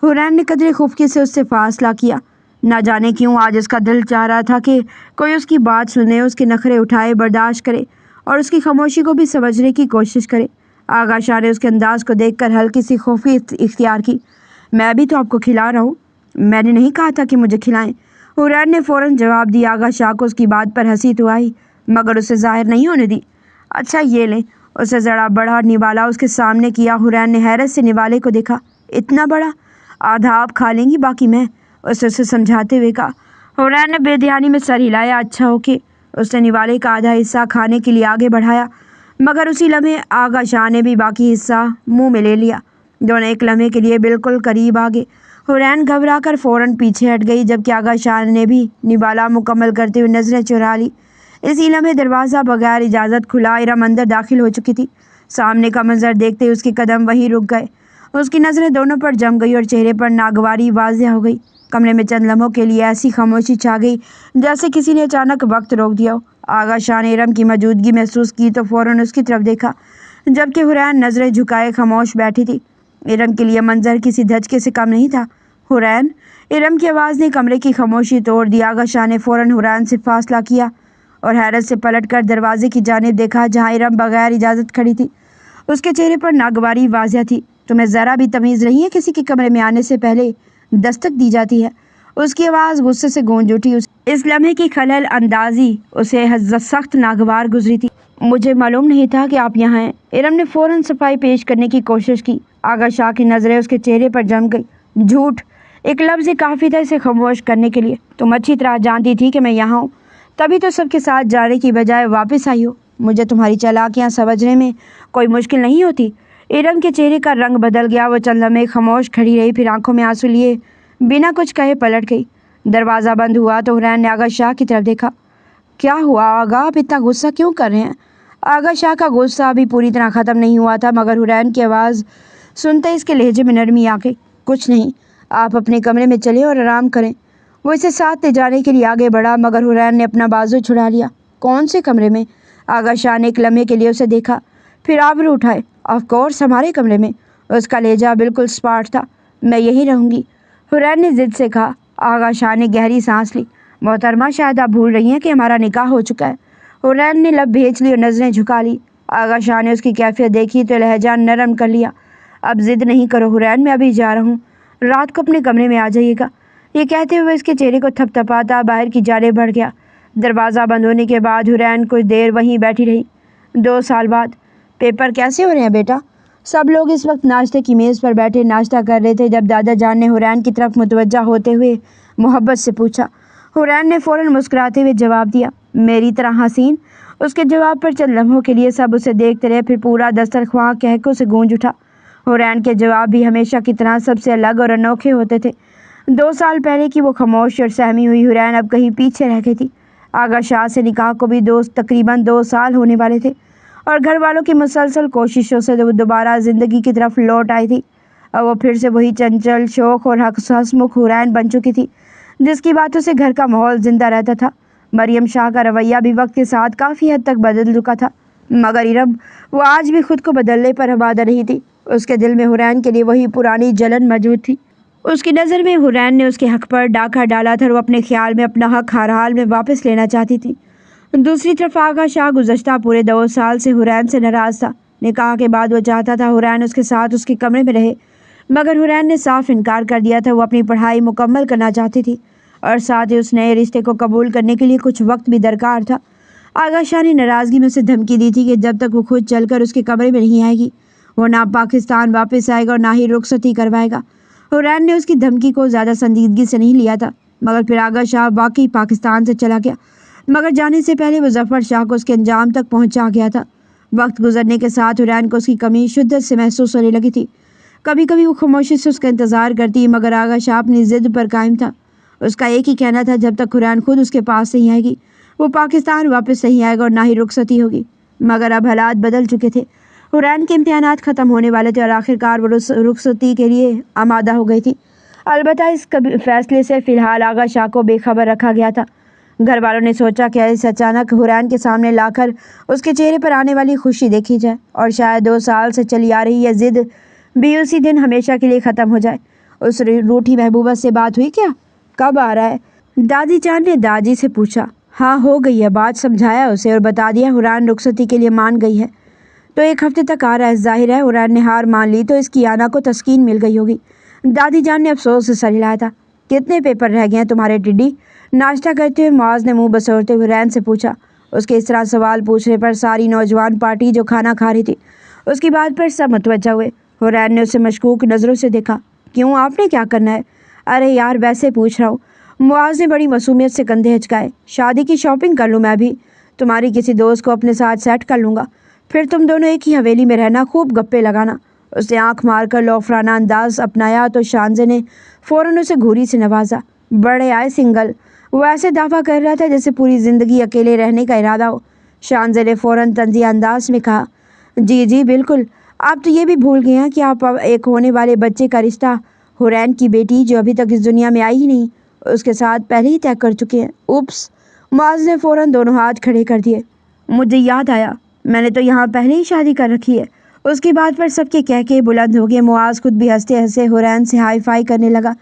حورین نے قدرے خفگی سے اس سے فاصلہ کیا۔ نہ جانے کیوں آج اس کا دل چاہ رہا تھا کہ کوئی اس کی بات سنے، اس کے نخرے اٹھائے، برداشت کرے اور اس کی خاموشی کو بھی سمجھنے کی کوشش کرے۔ آغا شاہ نے اس کے انداز کو دیکھ کر ہلکی سی خوفی اختیار کی۔ میں بھی تو آپ کو کھلا رہا ہوں، میں نے نہیں کہا تھا کہ مجھے کھلائیں۔ حورین نے فوراً جواب دیا۔ آغا شاہ کو اس کی بات پر ہنسی تو آئی مگر اسے ظاہر نہیں ہونے دی۔ اچھا یہ لیں، اسے ذرا بڑا نوالا اس کے سامنے کیا۔ حورین نے حیرت سے نوالے کو دیکھا۔ اتنا بڑا؟ آدھا آپ کھا لیں گی، باقی میں، اسے سمجھاتے ہوئے کہا۔ حورین نے بے دھیانی میں سر ہلایا۔ اچھا اوکے۔ اس نے نوالے کا آدھا حصہ کھانے کے لیے آگے بڑھایا مگر اسی لمحے آغا شاہ نے بھی باقی حصہ منہ میں لے لیا۔ دونوں ایک لمحے کے لیے بالکل قریب آ گئے۔ حورین گھبرا کر فوراً پیچھے ہٹ گئی جبکہ آغا شاہ نے بھی نوالا مکمل کرتے ہوئے نظریں چرا لی۔ اسی لمحے دروازہ بغیر اجازت کھلا۔ ارم اندر داخل ہو چکی تھی۔ سامنے کا منظر دیکھتے اس کے قدم وہیں رک گئے۔ اس کی نظریں دونوں پر جم گئی اور چہرے پر ناگواری واضح ہو گئی۔ کمرے میں چند لمحوں کے لیے ایسی خاموشی چھا گئی جیسے کسی نے اچانک وقت روک دیا ہو۔ آغا شاہ نے ارم کی موجودگی محسوس کی تو فوراً اس کی طرف دیکھا جبکہ حورین نظریں جھکائے خاموش بیٹھی تھی۔ ارم کے لیے منظر کسی دھچکے سے کم نہیں تھا۔ حورین، ارم کی آواز نے کمرے کی خاموشی توڑ دی۔ آغا شاہ نے فوراً حورین سے فاصلہ کیا اور حیرت سے پلٹ کر دروازے کی جانب دیکھا جہاں ارم بغیر اجازت کھڑی تھی۔ اس کے چہرے پر ناگواری واضح تھی۔ تمہیں ذرا بھی تمیز نہیں ہے؟ کسی کے کمرے میں آنے سے پہلے دستک دی جاتی ہے۔ اس کی آواز غصے سے گونج اٹھی۔ اس لمحے کی خلل اندازی اسے سخت ناگوار گزری تھی۔ مجھے معلوم نہیں تھا کہ آپ یہاں ہیں۔ ارم نے فوراً صفائی پیش کرنے کی کوشش کی۔ آغا شاہ کی نظریں اس کے چہرے پر جم گئی۔ جھوٹ، ایک لفظ کافی تھا اسے خاموش کرنے کے لیے۔ تم اچھی طرح جانتی تھی کہ میں یہاں ہوں، تبھی تو سب کے ساتھ جانے کی بجائے واپس آئی ہو۔ مجھے تمہاری چالاکیاں سمجھنے میں کوئی مشکل نہیں ہوتی۔ ارم کے چہرے کا رنگ بدل گیا۔ وہ چند لمحے خاموش کھڑی رہی، پھر آنکھوں میں آنسو لیے بنا کچھ کہے پلٹ گئی۔ دروازہ بند ہوا تو حورین نے آغا شاہ کی طرف دیکھا۔ کیا ہوا آغا، آپ اتنا غصہ کیوں کر رہے ہیں؟ آغا شاہ کا غصہ ابھی پوری طرح ختم نہیں ہوا تھا مگر حورین کی آواز سنتے اس کے لہجے میں نرمی آ گئی۔ کچھ نہیں، آپ اپنے کمرے میں چلے اور آرام کریں۔ وہ اسے ساتھ لے جانے کے لیے آگے بڑھا مگر حورین نے اپنا بازو چھڑا لیا۔ کون سے کمرے میں؟ آغا شاہ نے ایک لمحے کے لیے اسے دیکھا پھر آبرو اٹھائے۔ آف کورس ہمارے کمرے میں۔ اس کا لہجہ بالکل سپاٹ تھا۔ میں یہیں رہوں گی، حورین نے ضد سے کہا۔ آغا شاہ نے گہری سانس لی۔ محترمہ، شاید آپ بھول رہی ہیں کہ ہمارا نکاح ہو چکا ہے۔ حورین نے لب بھیج لی اور نظریں جھکا لی۔ آغا شاہ نے اس کی کیفیت دیکھی تو لہجہ نرم کر لیا۔ اب ضد نہیں کرو حورین، میں ابھی جا رہا ہوں، رات کو اپنے کمرے میں آ جائیے گا۔ یہ کہتے ہوئے اس کے چہرے کو تھپ تھپاتا باہر کی جانب بڑھ گیا۔ دروازہ بند ہونے کے بعد حورین کچھ دیر وہیں بیٹھی رہی۔ 2 سال بعد پیپر کیسے ہو رہے ہیں بیٹا؟ سب لوگ اس وقت ناشتے کی میز پر بیٹھے ناشتہ کر رہے تھے جب دادا جان نے حورین کی طرف متوجہ ہوتے ہوئے محبت سے پوچھا۔ حورین نے فوراً مسکراتے ہوئے جواب دیا، میری طرح حسین۔ اس کے جواب پر چند لمحوں کے لیے سب اسے دیکھتے رہے، پھر پورا دسترخواں کہکوں سے گونج اٹھا۔ حورین کے جواب بھی ہمیشہ کی طرح سب سے الگ اور انوکھے ہوتے تھے۔ 2 سال پہلے کی وہ خاموش اور سہمی ہوئی حورین اب کہیں پیچھے رہ گئی تھی۔ آغا شاہ سے نکاح کو بھی تقریباً 2 سال ہونے والے تھے اور گھر والوں کی مسلسل کوششوں سے وہ دوبارہ زندگی کی طرف لوٹ آئی تھی اور وہ پھر سے وہی چنچل، شوخ اور ہنسمکھ حورین بن چکی تھی جس کی باتوں سے گھر کا ماحول زندہ رہتا تھا۔ مریم شاہ کا رویہ بھی وقت کے ساتھ کافی حد تک بدل چکا تھا مگر ارم، وہ آج بھی خود کو بدلنے پر آمادہ نہیں تھی۔ اس کے دل میں حورین کے لیے وہی پرانی جلن موجود تھی۔ اس کی نظر میں حورین نے اس کے حق پر ڈاکہ ڈالا تھا اور وہ اپنے خیال میں اپنا حق ہر حال میں واپس لینا چاہتی تھی۔ دوسری طرف آغا شاہ گزشتہ پورے 2 سال سے حورین سے ناراض تھا۔ نکاح کے بعد وہ چاہتا تھا حورین اس کے ساتھ اس کے کمرے میں رہے مگر حورین نے صاف انکار کر دیا تھا۔ وہ اپنی پڑھائی مکمل کرنا چاہتی تھی اور ساتھ ہی اس نئے رشتے کو قبول کرنے کے لیے کچھ وقت بھی درکار تھا۔ آغا شاہ نے ناراضگی میں اسے دھمکی دی تھی کہ جب تک وہ خود چل کر اس کے کمرے میں نہیں آئے گی وہ نہ پاکستان واپس آئے گا اور نہ ہی رخصتی کروائے گا۔ حورین نے اس کی دھمکی کو زیادہ سنجیدگی سے نہیں لیا تھا، مگر پھر آغا شاہ واقعی پاکستان سے چلا گیا، مگر جانے سے پہلے وہ ظفر شاہ کو اس کے انجام تک پہنچا گیا تھا۔ وقت گزرنے کے ساتھ حورین کو اس کی کمی شدت سے محسوس ہونے لگی تھی۔ کبھی کبھی وہ خاموشی سے اس کا انتظار کرتی، مگر آغا شاہ اپنی ضد پر قائم تھا۔ اس کا ایک ہی کہنا تھا جب تک حورین خود اس کے پاس نہیں آئے گی وہ پاکستان واپس نہیں آئے گا اور نہ ہی رخصتی ہوگی۔ مگر اب حالات بدل چکے تھے، حورین کے امتحانات ختم ہونے والے تھے اور آخر کار وہ رخصتی کے لیے آمادہ ہو گئی تھی۔ البتہ اس فیصلے سے فی الحال آغا شاہ کو بے خبر رکھا گیا تھا۔ گھر والوں نے سوچا کہ ایسے اچانک حورین کے سامنے لا کر اس کے چہرے پر آنے والی خوشی دیکھی جائے اور شاید 2 سال سے چلی آ رہی یہ ضد بھی اسی دن ہمیشہ کے لیے ختم ہو جائے۔ اس روٹھی محبوبہ سے بات ہوئی کیا؟ کب آ رہا ہے؟ دادی جان نے داجی سے پوچھا۔ ہاں ہو گئی ہے بات، سمجھایا اسے اور بتا دیا حورین رخصتی کے لیے مان گئی ہے تو 1 ہفتے تک آ رہا ہے۔ ظاہر ہے حورین نے ہار مان لی تو اس کی آنا کو تسکین مل گئی ہوگی۔ دادی جان نے افسوس سے سر ہلایا تھا۔ کتنے پیپر رہ گئے ہیں تمہارے ٹڈی؟ ناشتہ کرتے ہوئے معاذ نے منہ بسورتے ہوئے حورین سے پوچھا۔ اس کے اس طرح سوال پوچھنے پر ساری نوجوان پارٹی جو کھانا کھا رہی تھی اس کی بات پر سب متوجہ ہوئے۔ حورین نے اسے مشکوک نظروں سے دیکھا۔ کیوں، آپ نے کیا کرنا ہے؟ ارے یار ویسے پوچھ رہا ہوں۔ معاذ نے بڑی معصومیت سے کندھے ہچکائے۔ شادی کی شاپنگ کر لوں میں بھی، تمہاری کسی دوست کو اپنے ساتھ سیٹ کر لوں گا، پھر تم دونوں ایک ہی حویلی میں رہنا، خوب گپے لگانا۔ اس نے آنکھ مار کر لوفرانہ انداز اپنایا تو شانزے نے فوراً اسے گھوری سے نوازا۔ بڑے آئے سنگل، وہ ایسے دعویٰ کر رہا تھا جیسے پوری زندگی اکیلے رہنے کا ارادہ ہو۔ شانزے نے فوراً طنزیہ انداز میں کہا، جی بالکل، آپ تو یہ بھی بھول گئے ہیں کہ آپ ایک ہونے والے بچے کا رشتہ حورین کی بیٹی جو ابھی تک اس دنیا میں آئی ہی نہیں اس کے ساتھ پہلے ہی طے کر چکے ہیں۔ اوپس، معاذ نے فوراً دونوں ہاتھ کھڑے کر دیے۔ مجھے یاد آیا، میں نے تو یہاں پہلے ہی شادی کر رکھی ہے۔ اس کی بات پر سب کے کہکے بلند ہو گئے۔ معاذ خود بھی ہنستے ہنستے حورین سے ہائی فائی کرنے لگا۔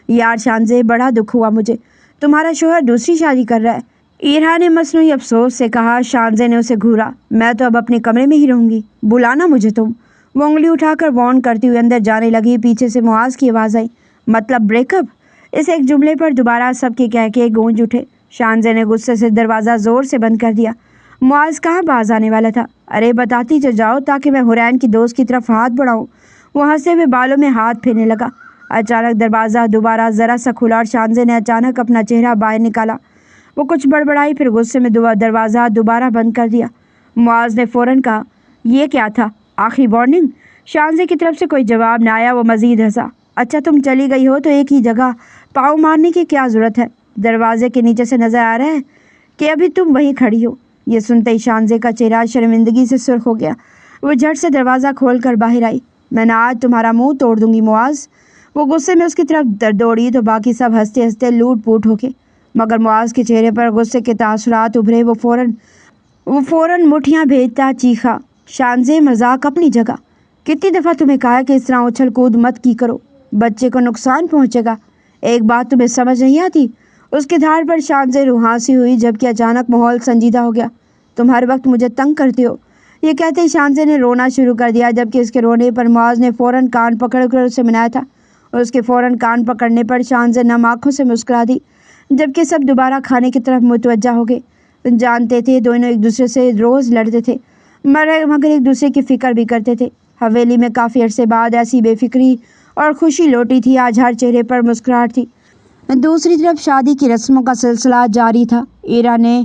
یار شانزے، بڑا دکھ ہوا مجھے، تمہارا شوہر دوسری شادی کر رہا ہے۔ ایرھا نے مصنوعی افسوس سے کہا۔ شانزے نے اسے گھورا۔ میں تو اب اپنے کمرے میں ہی رہوں گی، بلانا مجھے تم۔ وہ انگلی اٹھا کر وارن کرتی ہوئی اندر جانے لگی۔ پیچھے سے معاذ کی آواز آئی، مطلب بریک اپ؟ اس ایک جملے پر دوبارہ سب کے کہکے گونج اٹھے۔ شانزے نے غصے سے دروازہ زور سے بند کر دیا۔ معاذ کہاں باز آنے والا تھا؟ ارے بتاتی تو جاؤ تاکہ میں حورین کی دوست کی طرف ہاتھ بڑھاؤں۔ وہ ہنستے ہوئے بالوں میں ہاتھ پھیرنے لگا۔ اچانک دروازہ دوبارہ ذرا سا کھلا اور شانزے نے اچانک اپنا چہرہ باہر نکالا۔ وہ کچھ بڑبڑائی، پھر غصے میں دروازہ دوبارہ بند کر دیا۔ معاذ نے فوراً کہا، یہ کیا تھا؟ آخری وارننگ؟ شانزے کی طرف سے کوئی جواب نہ آیا۔ وہ مزید ہنسا۔ اچھا تم چلی گئی ہو تو ایک ہی جگہ پاؤں مارنے کی کیا ضرورت ہے؟ دروازے کے نیچے سے نظر آ رہا ہے کہ ابھی تم وہیں کھڑی ہو۔ یہ سنتے ہی شانزے کا چہرہ شرمندگی سے سرخ ہو گیا۔ وہ جھٹ سے دروازہ کھول کر باہر آئی۔ میں نے آج تمہارا منہ توڑ دوں گی معاذ۔ وہ غصے میں اس کی طرف دوڑی تو باقی سب ہنستے ہنستے لوٹ پوٹ ہو گئے، مگر معاذ کے چہرے پر غصے کے تاثرات ابھرے۔ وہ فوراً مٹھیاں بھیجتا چیخا، شانزے مذاق اپنی جگہ، کتنی دفعہ تمہیں کہا کہ اس طرح اچھل کود مت کی کرو، بچے کو نقصان پہنچے گا۔ ایک بات تمہیں سمجھ نہیں آتی؟ اس کے دھار پر شانزے روحانسی ہوئی جبکہ اچانک ماحول سنجیدہ ہو گیا۔ تم ہر وقت مجھے تنگ کرتے ہو۔ یہ کہتے ہی شانزے نے رونا شروع کر دیا، جبکہ اس کے رونے پر معاذ نے فوراً کان پکڑ کر اسے منایا تھا۔ اس کے فوراً کان پکڑنے پر شانزے نم آنکھوں سے مسکرا دی، جبکہ سب دوبارہ کھانے کی طرف متوجہ ہو گئے۔ جانتے تھے دونوں ایک دوسرے سے روز لڑتے تھے، مگر ایک دوسرے کی فکر بھی کرتے تھے۔ حویلی میں کافی عرصے بعد ایسی بے فکری اور خوشی لوٹی تھی۔ آج ہر چہرے پر مسکراہٹ تھی۔ دوسری طرف شادی کی رسموں کا سلسلہ جاری تھا۔ ایرا نے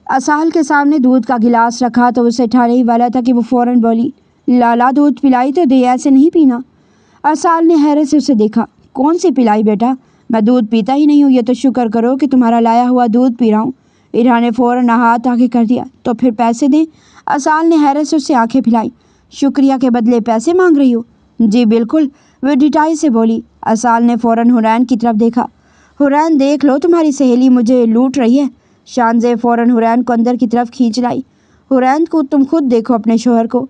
اسال کے سامنے دودھ کا گلاس رکھا تو اسے ٹھانے ہی والا تھا کہ وہ فوراً بولی، لالا دودھ پلائی تو دے، ایسے نہیں پینا۔ اسال نے حیرت سے اسے دیکھا۔ کون سی پلائی بیٹا؟ میں دودھ پیتا ہی نہیں ہوں، یہ تو شکر کرو کہ تمہارا لایا ہوا دودھ پی رہا ہوں۔ ایرا نے فوراً ہاتھ آگے کر دیا۔ تو پھر پیسے دیں؟ اسال نے حیرت سے اسے آنکھیں پھیلائی۔ شکریہ کے بدلے پیسے مانگ رہی ہو؟ جی بالکل، وہ ڈٹائی سے بولی۔ اسال نے فوراً حورین کی طرف دیکھا۔ حورین دیکھ لو، تمہاری سہیلی مجھے لوٹ رہی ہے۔ شانزے فوراً حورین کو اندر کی طرف کھینچ لائی۔ حورین کو تم خود دیکھو اپنے شوہر کو۔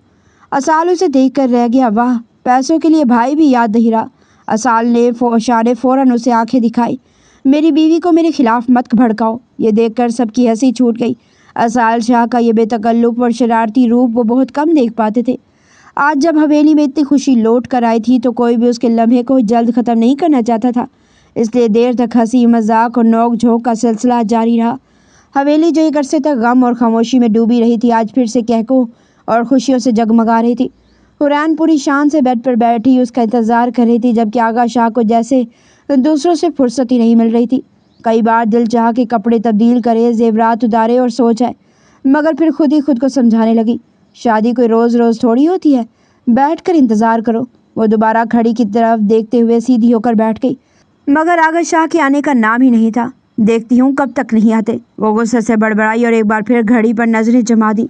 اسال اسے دیکھ کر رہ گیا۔ واہ، پیسوں کے لیے بھائی بھی یاد نہیں رہا۔ اسال نے فوراً اسے آنکھیں دکھائی۔ میری بیوی کو میرے خلاف مت بھڑکاؤ۔ یہ دیکھ کر سب کی ہنسی چھوٹ گئی۔ اسال شاہ کا یہ بے تکلف اور شرارتی روپ وہ بہت کم دیکھ پاتے تھے۔ آج جب حویلی میں اتنی خوشی لوٹ کر آئی تھی تو کوئی بھی اس کے لمحے کو جلد ختم نہیں کرنا چاہتا تھا، اس لیے دیر تک ہنسی مذاق اور نوک جھونک کا سلسلہ جاری رہا۔ حویلی جو ایک عرصے تک غم اور خاموشی میں ڈوبی رہی تھی آج پھر سے کہکوں اور خوشیوں سے جگمگا رہی تھی۔ حوران پوری شان سے بیڈ پر بیٹھی اس کا انتظار کر رہی تھی، جبکہ آغا شاہ کو جیسے دوسروں سے فرصت ہی نہیں مل رہی تھی۔ کئی بار دل چاہا کہ کپڑے تبدیل کرے، زیورات اتارے اور سو جائے، مگر پھر خود ہی خود کو سمجھانے لگی، شادی کوئی روز روز تھوڑی ہوتی ہے، بیٹھ کر انتظار کرو۔ وہ دوبارہ کھڑی کی طرف دیکھتے ہوئے سیدھی ہو کر بیٹھ گئی، مگر آغا شاہ کے آنے کا نام ہی نہیں تھا۔ دیکھتی ہوں کب تک نہیں آتے، وہ غصے سے بڑبڑائی اور ایک بار پھر گھڑی پر نظریں جما دی۔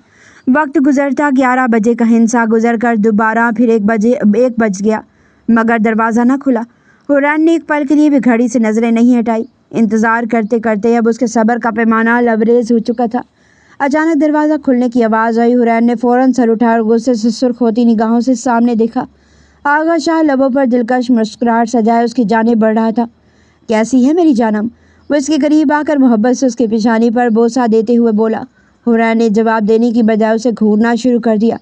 وقت گزرتا 11 بجے کا ہنسا گزر کر دوبارہ پھر 1 بج گیا، مگر دروازہ نہ کھلا۔ حوران نے ایک پل کے لیے بھی گھڑی سے نظریں نہیں ہٹائی۔ انتظار کرتے کرتے اب اس کے صبر کا پیمانہ لبریز ہو چکا تھا۔ اچانک دروازہ کھلنے کی آواز آئی۔ حوران نے فوراً سر اٹھا اور غصے سے سرخ ہوتی نگاہوں سے سامنے دیکھا۔ آغا شاہ لبوں پر دلکش مسکراہٹ سجائے اس کی جانب بڑھ رہا تھا۔ کیسی ہے میری جانم؟ وہ اس کے قریب آ کر محبت سے اس کی پیشانی پر بوسہ دیتے ہوئے بولا۔ حوران نے جواب دینے کی بجائے اسے گھورنا شروع کر دیا۔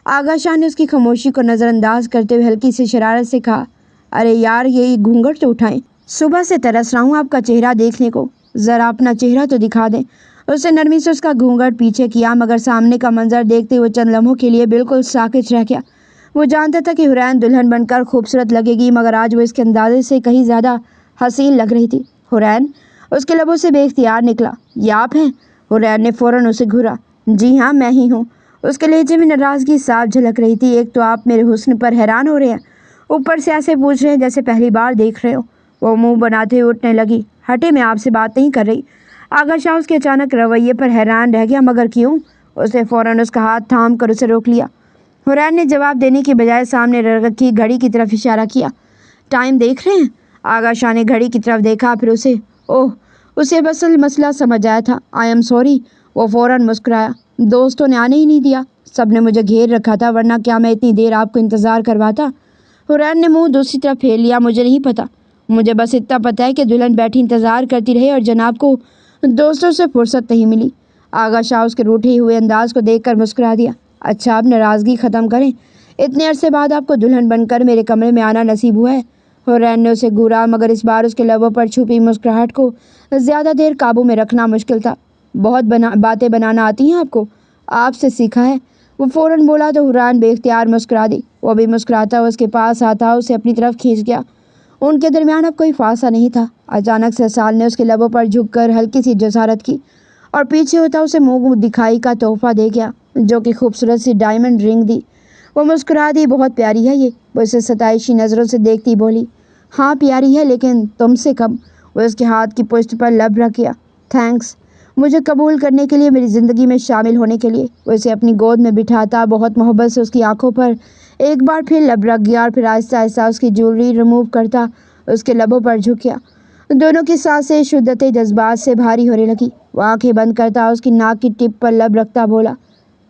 آغا شاہ نے اس کی خاموشی کو نظر انداز کرتے ہوئے ہلکی سی شرارت سے کہا، ارے یار یہی گھونگھٹ تو اٹھائیں، صبح سے ترس رہا ہوں آپ کا چہرہ دیکھنے کو، ذرا اپنا چہرہ تو دکھا دیں۔ اس نے نرمی سے اس کا گھونگھٹ پیچھے کیا، مگر سامنے کا منظر دیکھتے ہوئے چند لمحوں کے لیے بالکل ساکت رہ گیا۔ وہ جانتا تھا کہ حوران دلہن بن کر خوبصورت لگے گی، مگر آج وہ اس کے اندازے سے کہیں زیادہ حسین لگ رہی تھی۔ حوران، اس کے لبوں سے بے اختیار نکلا، یہ آپ ہیں؟ حوران نے فوراً اسے گھورا۔ جی ہاں میں ہی ہوں۔ اس کے لہجے میں ناراضگی صاف جھلک رہی تھی۔ ایک تو آپ میرے حسن پر حیران ہو رہے ہیں، اوپر سے ایسے پوچھ رہے ہیں جیسے پہلی بار دیکھ رہے ہو۔ وہ منہ بناتے ہوئے اٹھنے لگی۔ ہٹے، میں آپ سے بات نہیں کر رہی۔ آغا شاہ اس کے اچانک رویے پر حیران رہ گیا، مگر کیوں؟ اس نے فوراً اس کا ہاتھ تھام کر اسے روک لیا۔ حوران نے جواب دینے کی بجائے سامنے رکھی گھڑی کی طرف اشارہ کیا۔ ٹائم دیکھ رہے ہیں؟ آغا شاہ نے گھڑی کی طرف دیکھا، پھر اسے اصل مسئلہ سمجھ آیا تھا۔ I am sorry. وہ فوراً مسکرایا۔ دوستوں نے آنے ہی نہیں دیا، سب نے مجھے گھیر رکھا تھا، ورنہ کیا میں اتنی دیر آپ کو انتظار کرواتا؟ حوران نے منہ دوسری طرف پھیر لیا۔ مجھے نہیں پتا، مجھے بس اتنا پتا ہے کہ دلہن بیٹھی انتظار کرتی رہی اور جناب کو دوستوں سے فرصت نہیں ملی۔ آغا شاہ اس کے روٹھے ہوئے انداز کو دیکھ کر مسکرا دیا۔ اچھا، اب ناراضگی ختم کریں، اتنے عرصے بعد آپ کو دلہن بن کر میرے کمرے میں آنا نصیب ہوا ہے۔ حوران نے اسے گھورا، مگر اس بار اس کے لبوں پر چھپی مسکراہٹ کو زیادہ دیر قابو میں رکھنا مشکل تھا۔ بہت باتیں بنانا آتی ہیں آپ کو؟ آپ سے سیکھا ہے، وہ فوراً بولا تو حوران بے اختیار مسکرا دی۔ وہ بھی مسکراتا اس کے پاس آتا اسے اپنی طرف کھینچ گیا۔ ان کے درمیان اب کوئی فاصلہ نہیں تھا۔ اچانک سے سال نے اس کے لبوں پر جھک کر ہلکی سی جسارت کی اور پیچھے ہوتا اسے منہ دکھائی کا تحفہ دے گیا، جو کہ خوبصورت سی ڈائمنڈ رنگ دی۔ وہ مسکرا دی۔ بہت پیاری ہے یہ، وہ اسے ستائشی نظروں سے دیکھتی بولی۔ ہاں پیاری ہے، لیکن تم سے کم۔ وہ اس کے ہاتھ کی پشت پر لب رکھ گیا۔ تھینکس، مجھے قبول کرنے کے لیے، میری زندگی میں شامل ہونے کے لیے۔ وہ اسے اپنی گود میں بٹھاتا بہت محبت سے اس کی آنکھوں پر ایک بار پھر لب رکھ گیا اور پھر آہستہ آہستہ اس کی جیولری ریموو کرتا اس کے لبوں پر جھک گیا۔ دونوں کی سانسیں شدت جذبات سے بھاری ہونے لگی۔ وہ آنکھیں بند کرتا اس کی ناک کی ٹپ پر لب رکھتا بولا،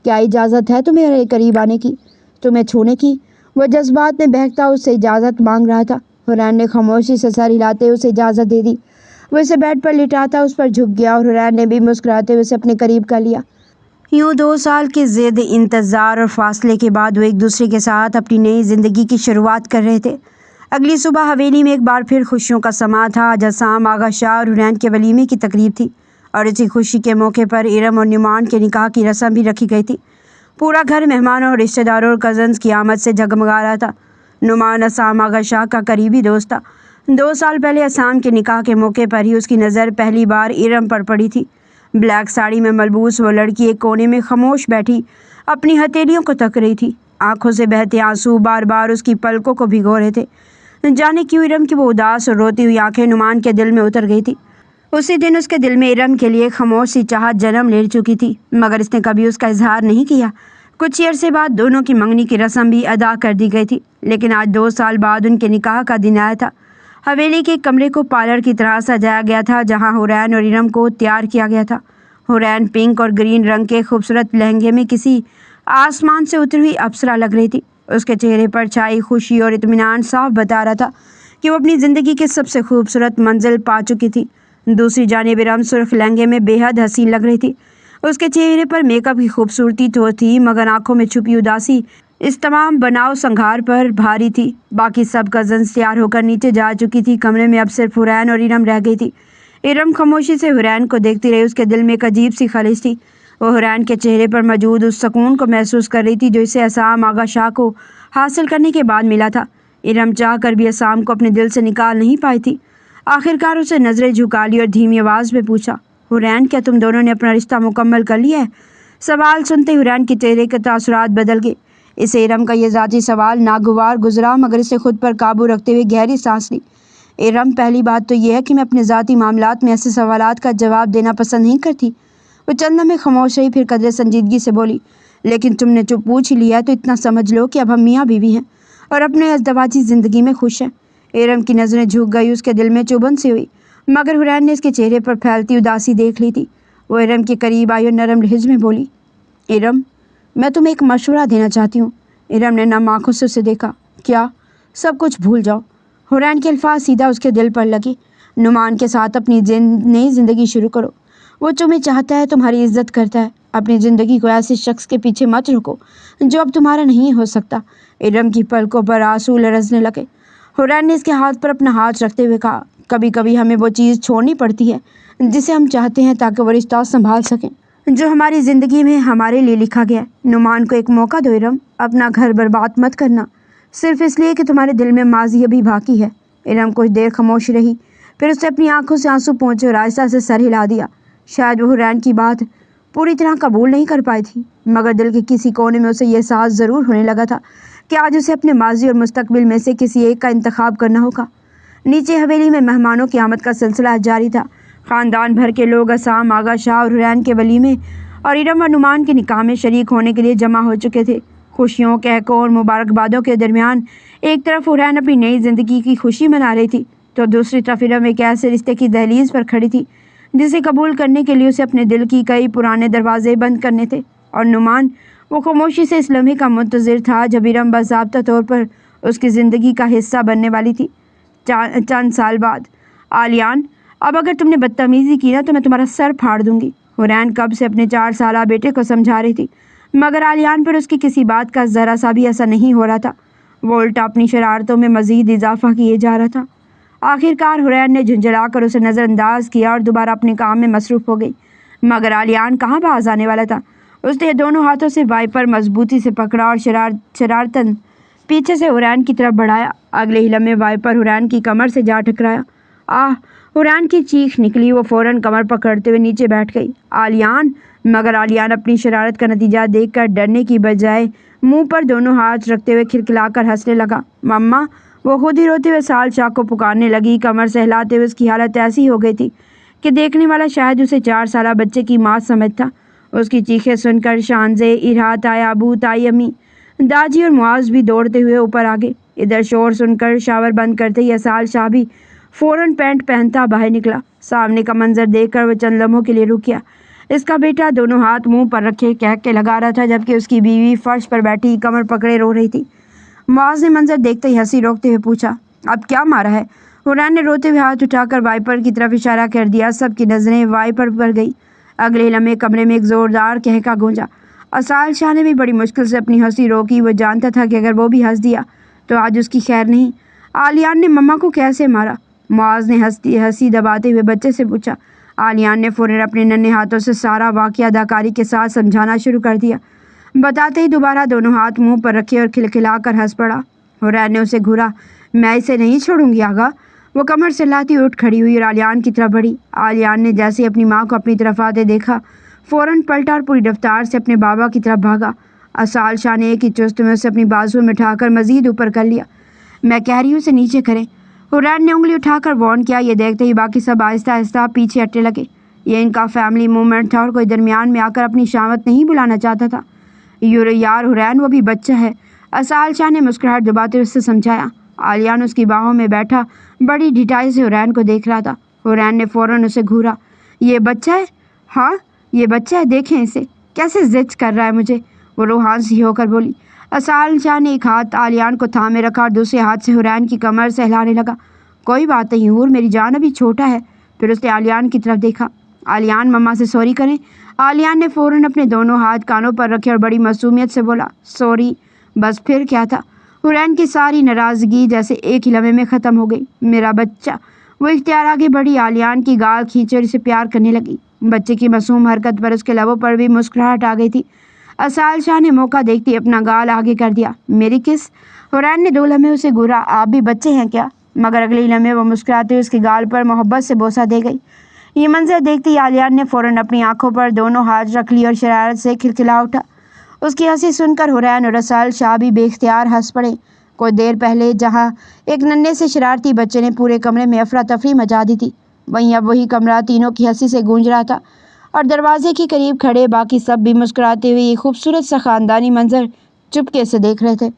کیا اجازت ہے تمہیں میرے قریب آنے کی، تمہیں چھونے کی؟ وہ جذبات میں بہکتا اس سے اجازت مانگ رہا تھا۔ حوران نے خاموشی سے سر ہلاتے اسے اجازت دے دی۔ وہ اسے بیڈ پر لٹاتا اس پر جھک گیا اور حوران نے بھی مسکراتے ہوئے اسے اپنے قریب کر لیا۔ یوں 2 سال کے زیادہ انتظار اور فاصلے کے بعد وہ ایک دوسرے کے ساتھ اپنی نئی زندگی کی شروعات کر رہے تھے۔ اگلی صبح حویلی میں ایک بار پھر خوشیوں کا سماں تھا۔ آج شام آغا شاہ اور حوران کے ولیمے کی تقریب تھی اور اسی خوشی کے موقع پر ارم اور نعمان کے نکاح کی رسم بھی رکھی گئی تھی۔ پورا گھر مہمانوں اور رشتہ داروں اور کزنز کی آمد سے جگمگا رہا تھا۔ نعمان عصام آغا شاہ کا قریبی دوست تھا۔ 2 سال پہلے عصام کے نکاح کے موقع پر ہی اس کی نظر پہلی بار ارم پر پڑی تھی۔ بلیک ساڑی میں ملبوس وہ لڑکی ایک کونے میں خاموش بیٹھی اپنی ہتھیلیوں کو تک رہی تھی۔ آنکھوں سے بہتے آنسو بار بار اس کی پلکوں کو بھگو رہے تھے۔ جانے کیوں ارم کی وہ اداس اور روتی ہوئی آنکھیں نعمان کے دل میں اتر گئی تھی۔ اسی دن اس کے دل میں ارم کے لیے خاموش سی چاہت جنم لے چکی تھی، مگر اس نے کبھی اس کا اظہار نہیں کیا۔ کچھ عرصے بعد دونوں کی منگنی کی رسم بھی ادا کر دی گئی تھی، لیکن آج 2 سال بعد ان کے نکاح کا دن آیا تھا۔ حویلی کے کمرے کو پارلر کی طرح سجایا گیا تھا، جہاں حوران اور ارم کو تیار کیا گیا تھا۔ حوران پنک اور گرین رنگ کے خوبصورت لہنگے میں کسی آسمان سے اتری ہوئی اپسرا لگ رہی تھی۔ اس کے چہرے پر چھائی خوشی اور اطمینان صاف بتا رہا تھا کہ وہ اپنی زندگی کے سب سے خوبصورت منزل پا چکی تھی۔ دوسری جانب ارم سرخ لہنگے میں بے حد حسین لگ رہی تھی۔ اس کے چہرے پر میک اپ کی خوبصورتی تو تھی، مگر آنکھوں میں چھپی اداسی اس تمام بناؤ سنگھار پر بھاری تھی۔ باقی سب کزنز تیار ہو کر نیچے جا چکی تھی۔ کمرے میں اب صرف حوران اور ارم رہ گئی تھی۔ ارم خاموشی سے حرین کو دیکھتی رہی۔ اس کے دل میں ایک عجیب سی خلش تھی۔ وہ حرین کے چہرے پر موجود اس سکون کو محسوس کر رہی تھی جو اسے عصام آغا شاہ کو حاصل کرنے کے بعد ملا تھا۔ ارم چاہ کر بھی عصام کو اپنے دل سے نکال نہیں پائی تھی۔ آخرکار اسے نظریں جھکا لی اور دھیمی آواز میں پوچھا، حرین کیا تم دونوں نے اپنا رشتہ مکمل کر لیا ہے؟ سوال سنتے حرین کے چہرے کے تاثرات بدل گئے۔ اسے ارم کا یہ ذاتی سوال ناگوار گزرا مگر اسے خود پر قابو رکھتے ہوئے گہری سانس لی۔ ارم پہلی بات تو یہ ہے کہ میں اپنے ذاتی معاملات میں ایسے سوالات کا جواب دینا پسند نہیں کرتی۔ وہ چند لمحے خاموش رہی، پھر قدرے سنجیدگی سے بولی، لیکن تم نے جو پوچھ لیا ہے تو اتنا سمجھ لو کہ اب ہم میاں بیوی ہیں اور اپنے ازدواجی زندگی میں خوش ہیں۔ ارم کی نظریں جھک گئی، اس کے دل میں چبھن سی ہوئی، مگر حرین نے اس کے چہرے پر پھیلتی اداسی دیکھ لی تھی۔ وہ ارم کے قریب آئی اور نرم لہجے میں بولی، ارم میں تمہیں ایک مشورہ دینا چاہتی ہوں۔ ارم نے نم آنکھوں سے اسے دیکھا۔ کیا؟ سب کچھ بھول جاؤ۔ حرین کے الفاظ سیدھا اس کے دل پر لگے۔ نعمان کے ساتھ اپنی نئی زندگی شروع کرو۔ وہ تمہیں چاہتا ہے، تمہاری عزت کرتا ہے۔ اپنی زندگی کو ایسے شخص کے پیچھے مت رکو جو اب تمہارا نہیں ہو سکتا۔ ارم کی پلکوں پر آنسو لرزنے لگے۔ حرین نے اس کے ہاتھ پر اپنا ہاتھ رکھتے ہوئے کہا، کبھی کبھی ہمیں وہ چیز چھوڑنی پڑتی ہے جسے ہم چاہتے ہیں تاکہ وہ رشتہ سنبھال سکیں جو ہماری زندگی میں ہمارے لیے لکھا گیا ہے۔ نعمان کو ایک موقع دو ارم، اپنا گھر برباد مت کرنا صرف اس لیے کہ تمہارے دل میں ماضی ابھی باقی ہے۔ ارم کچھ دیر خاموش رہی، پھر اس نے اپنی آنکھوں سے آنسو پہنچے اور آہستہ سے سر ہلا دیا۔ شاید وہ حرین کی بات پوری طرح قبول نہیں کر پائی تھی، مگر دل کے کسی کونے میں اسے یہ احساس ضرور ہونے لگا تھا کہ آج اسے اپنے ماضی اور مستقبل میں سے کسی ایک کا انتخاب کرنا ہوگا۔ نیچے حویلی میں مہمانوں کی آمد کا سلسلہ جاری تھا۔ خاندان بھر کے لوگ عصام آغا شاہ اور حرین کے ولیمے اور ارم اور نعمان کے نکاح میں شریک ہونے کے لیے جمع ہو چکے تھے۔ خوشیوں، کہکوں اور مبارکبادوں کے درمیان ایک طرف حرین اپنی نئی زندگی کی خوشی منا رہی تھی تو دوسری طرف ارم ایک ایسے رشتے کی دہلیز پر کھڑی تھی جسے قبول کرنے کے لیے اسے اپنے دل کی کئی پرانے دروازے بند کرنے تھے۔ اور نعمان وہ خاموشی سے اس لمحے کا منتظر تھا جب ارم باضابطہ طور پر اس کی زندگی کا حصہ بننے والی تھی۔ چند سال بعد، آلیان اب اگر تم نے بدتمیزی کی نا تو میں تمہارا سر پھاڑ دوں گی۔ حرین کب سے اپنے 4 سالہ بیٹے کو سمجھا رہی تھی مگر آلیان پر اس کی کسی بات کا ذرا سا بھی اثر نہیں ہو رہا تھا۔ وہ الٹا اپنی شرارتوں میں مزید اضافہ کیے جا رہا تھا۔ آخرکار حرین نے جھنجھلا کر اسے نظر انداز کیا اور دوبارہ اپنے کام میں مصروف ہو گئی، مگر آلیان کہاں باز آنے والا تھا۔ اس نے دونوں ہاتھوں سے وائپر مضبوطی سے پکڑا اور شرارتاً پیچھے سے حرین کی طرف بڑھایا۔ اگلے ہی لمحے وائپر حرین کی کمر سے جا ٹکرایا۔ آہ! حرین کی چیخ نکلی۔ وہ فوراً کمر پکڑتے ہوئے نیچے بیٹھ گئی۔ آلیان! مگر آلیان اپنی شرارت کا نتیجہ دیکھ کر ڈرنے کی بجائے منہ پر دونوں ہاتھ رکھتے ہوئے کھلکھلا کر ہنسنے لگا۔ مما! وہ خود ہی روتے ہوئے سال شاہ کو پکارنے لگی۔ کمر سہلاتے ہوئے اس کی حالت ایسی ہو گئی تھی کہ دیکھنے والا شاید اسے 4 سالہ بچے کی ماں سمجھتا۔ اس کی چیخیں سن کر شانزے، ارحا، تایا ابو، تائی امی، داجی اور معاذ بھی دوڑتے ہوئے اوپر آ گئے۔ ادھر شور سن کر شاور بند کرتے ہی اسال شاہ بھی فوراً پینٹ پہنتا باہر نکلا۔ سامنے کا منظر دیکھ کر وہ چند لمحوں کے لیے رک گیا۔ اس کا بیٹا دونوں ہاتھ منہ پر رکھے کہکے لگا رہا تھا جبکہ اس کی بیوی فرش پر بیٹھی کمر پکڑے رو رہی تھی۔ معاذ نے منظر دیکھتے ہی ہنسی روکتے ہوئے پوچھا، اب کیا مارا ہے؟ حرین نے روتے ہوئے ہاتھ اٹھا کر وائپر کی طرف اشارہ کر دیا۔ سب کی نظریں وائپر پر گئی۔ اگلے لمحے کمرے میں ایک زوردار کہکا گونجا۔ اسال شاہ نے بھی بڑی مشکل سے اپنی ہنسی روکی۔ وہ جانتا تھا کہ اگر وہ بھی ہنس دیا تو آج اس کی خیر نہیں۔ آلیان نے مما کو کیسے مارا؟ معاذ نے ہنسی دباتے ہوئے بچے سے پوچھا۔ آلیان نے فوراً اپنے ننھے ہاتھوں سے سارا واقعہ اداکاری کے ساتھ سمجھانا شروع کر دیا۔ بتاتے ہی دوبارہ دونوں ہاتھ منہ پر رکھے اور کھلکھلا کر ہنس پڑا۔ حرین نے اسے گھورا، میں اسے نہیں چھوڑوں گی آغا۔ وہ کمر سے لاتی اٹھ کھڑی ہوئی اور آلیان کی طرف بڑھی۔ آلیان نے جیسے اپنی ماں کو اپنی طرف آتے دیکھا فوراً پلٹا اور پوری رفتار سے اپنے بابا کی طرف بھاگا۔ اسال شاہ نے ایک ہی چست میں اسے اپنی بازو میں اٹھا کر مزید اوپر کر لیا۔ میں کہہ رہی ہوں اسے نیچے کریں۔ حرین نے انگلی اٹھا کر وارن کیا۔ یہ دیکھتے ہی باقی سب آہستہ آہستہ پیچھے ہٹنے لگے۔ یہ ان کا فیملی موومنٹ تھا اور کوئی درمیان میں آ کر اپنی شامت نہیں بلانا چاہتا تھا۔ یار حرین وہ بھی بچہ ہے، اسال شاہ نے مسکراہٹ دباتے اس سے سمجھایا۔ آلیان اس کی باہوں میں بیٹھا بڑی ڈھٹائی سے حرین کو دیکھ رہا تھا۔ حرین نے فوراً اسے گھورا، یہ بچہ ہے؟ ہاں یہ بچہ ہے، دیکھیں اسے کیسے ضد کر رہا ہے مجھے، وہ روحان سی ہو کر بولی۔ اسال شاہ نے ایک ہاتھ آلیان کو تھامے رکھا اور دوسرے ہاتھ سے حرین کی کمر سے ہلانے لگا۔ کوئی بات نہیں حور، میری جان ابھی چھوٹا ہے۔ پھر اس نے آلیان کی طرف دیکھا۔ آلیان مما سے سوری کریں۔ آلیان نے فوراً اپنے دونوں ہاتھ کانوں پر رکھے اور بڑی معصومیت سے بولا، سوری۔ بس پھر کیا تھا؟ حرین کی ساری ناراضگی جیسے ایک ہی لمحے میں ختم ہو گئی۔ میرا بچہ، وہ اختیار آگے بڑھی، عالیان کی گال کھینچے اور اسے پیار کرنے لگی۔ بچے کی معصوم حرکت پر اس کے لبوں پر بھی مسکراہٹ آ گئی تھی۔ اسال شاہ نے موقع دیکھتی اپنا گال آگے کر دیا۔ میری کس؟ حورین نے 2 لمحے اسے گھورا۔ آپ بھی بچے ہیں کیا؟ مگر اگلے لمحے وہ مسکراتے ہوئے اس کے گال پر محبت سے بوسہ دے گئی۔ یہ منظر دیکھتی عالیان نے فوراً اپنی آنکھوں پر دونوں ہاتھ رکھ لی اور شرارت سے کھلکھلا اٹھا۔ اس کی ہنسی سن کر حورین اور اسال شاہ بھی بے اختیار ہنس پڑے۔ کچھ دیر پہلے جہاں ایک ننھے سے شرارتی بچے نے پورے کمرے میں افراتفری مچا دی تھی، وہیں اب وہی کمرہ تینوں کی ہنسی سے گونج رہا تھا، اور دروازے کے قریب کھڑے باقی سب بھی مسکراتے ہوئے یہ خوبصورت سا خاندانی منظر چپکے سے دیکھ رہے تھے۔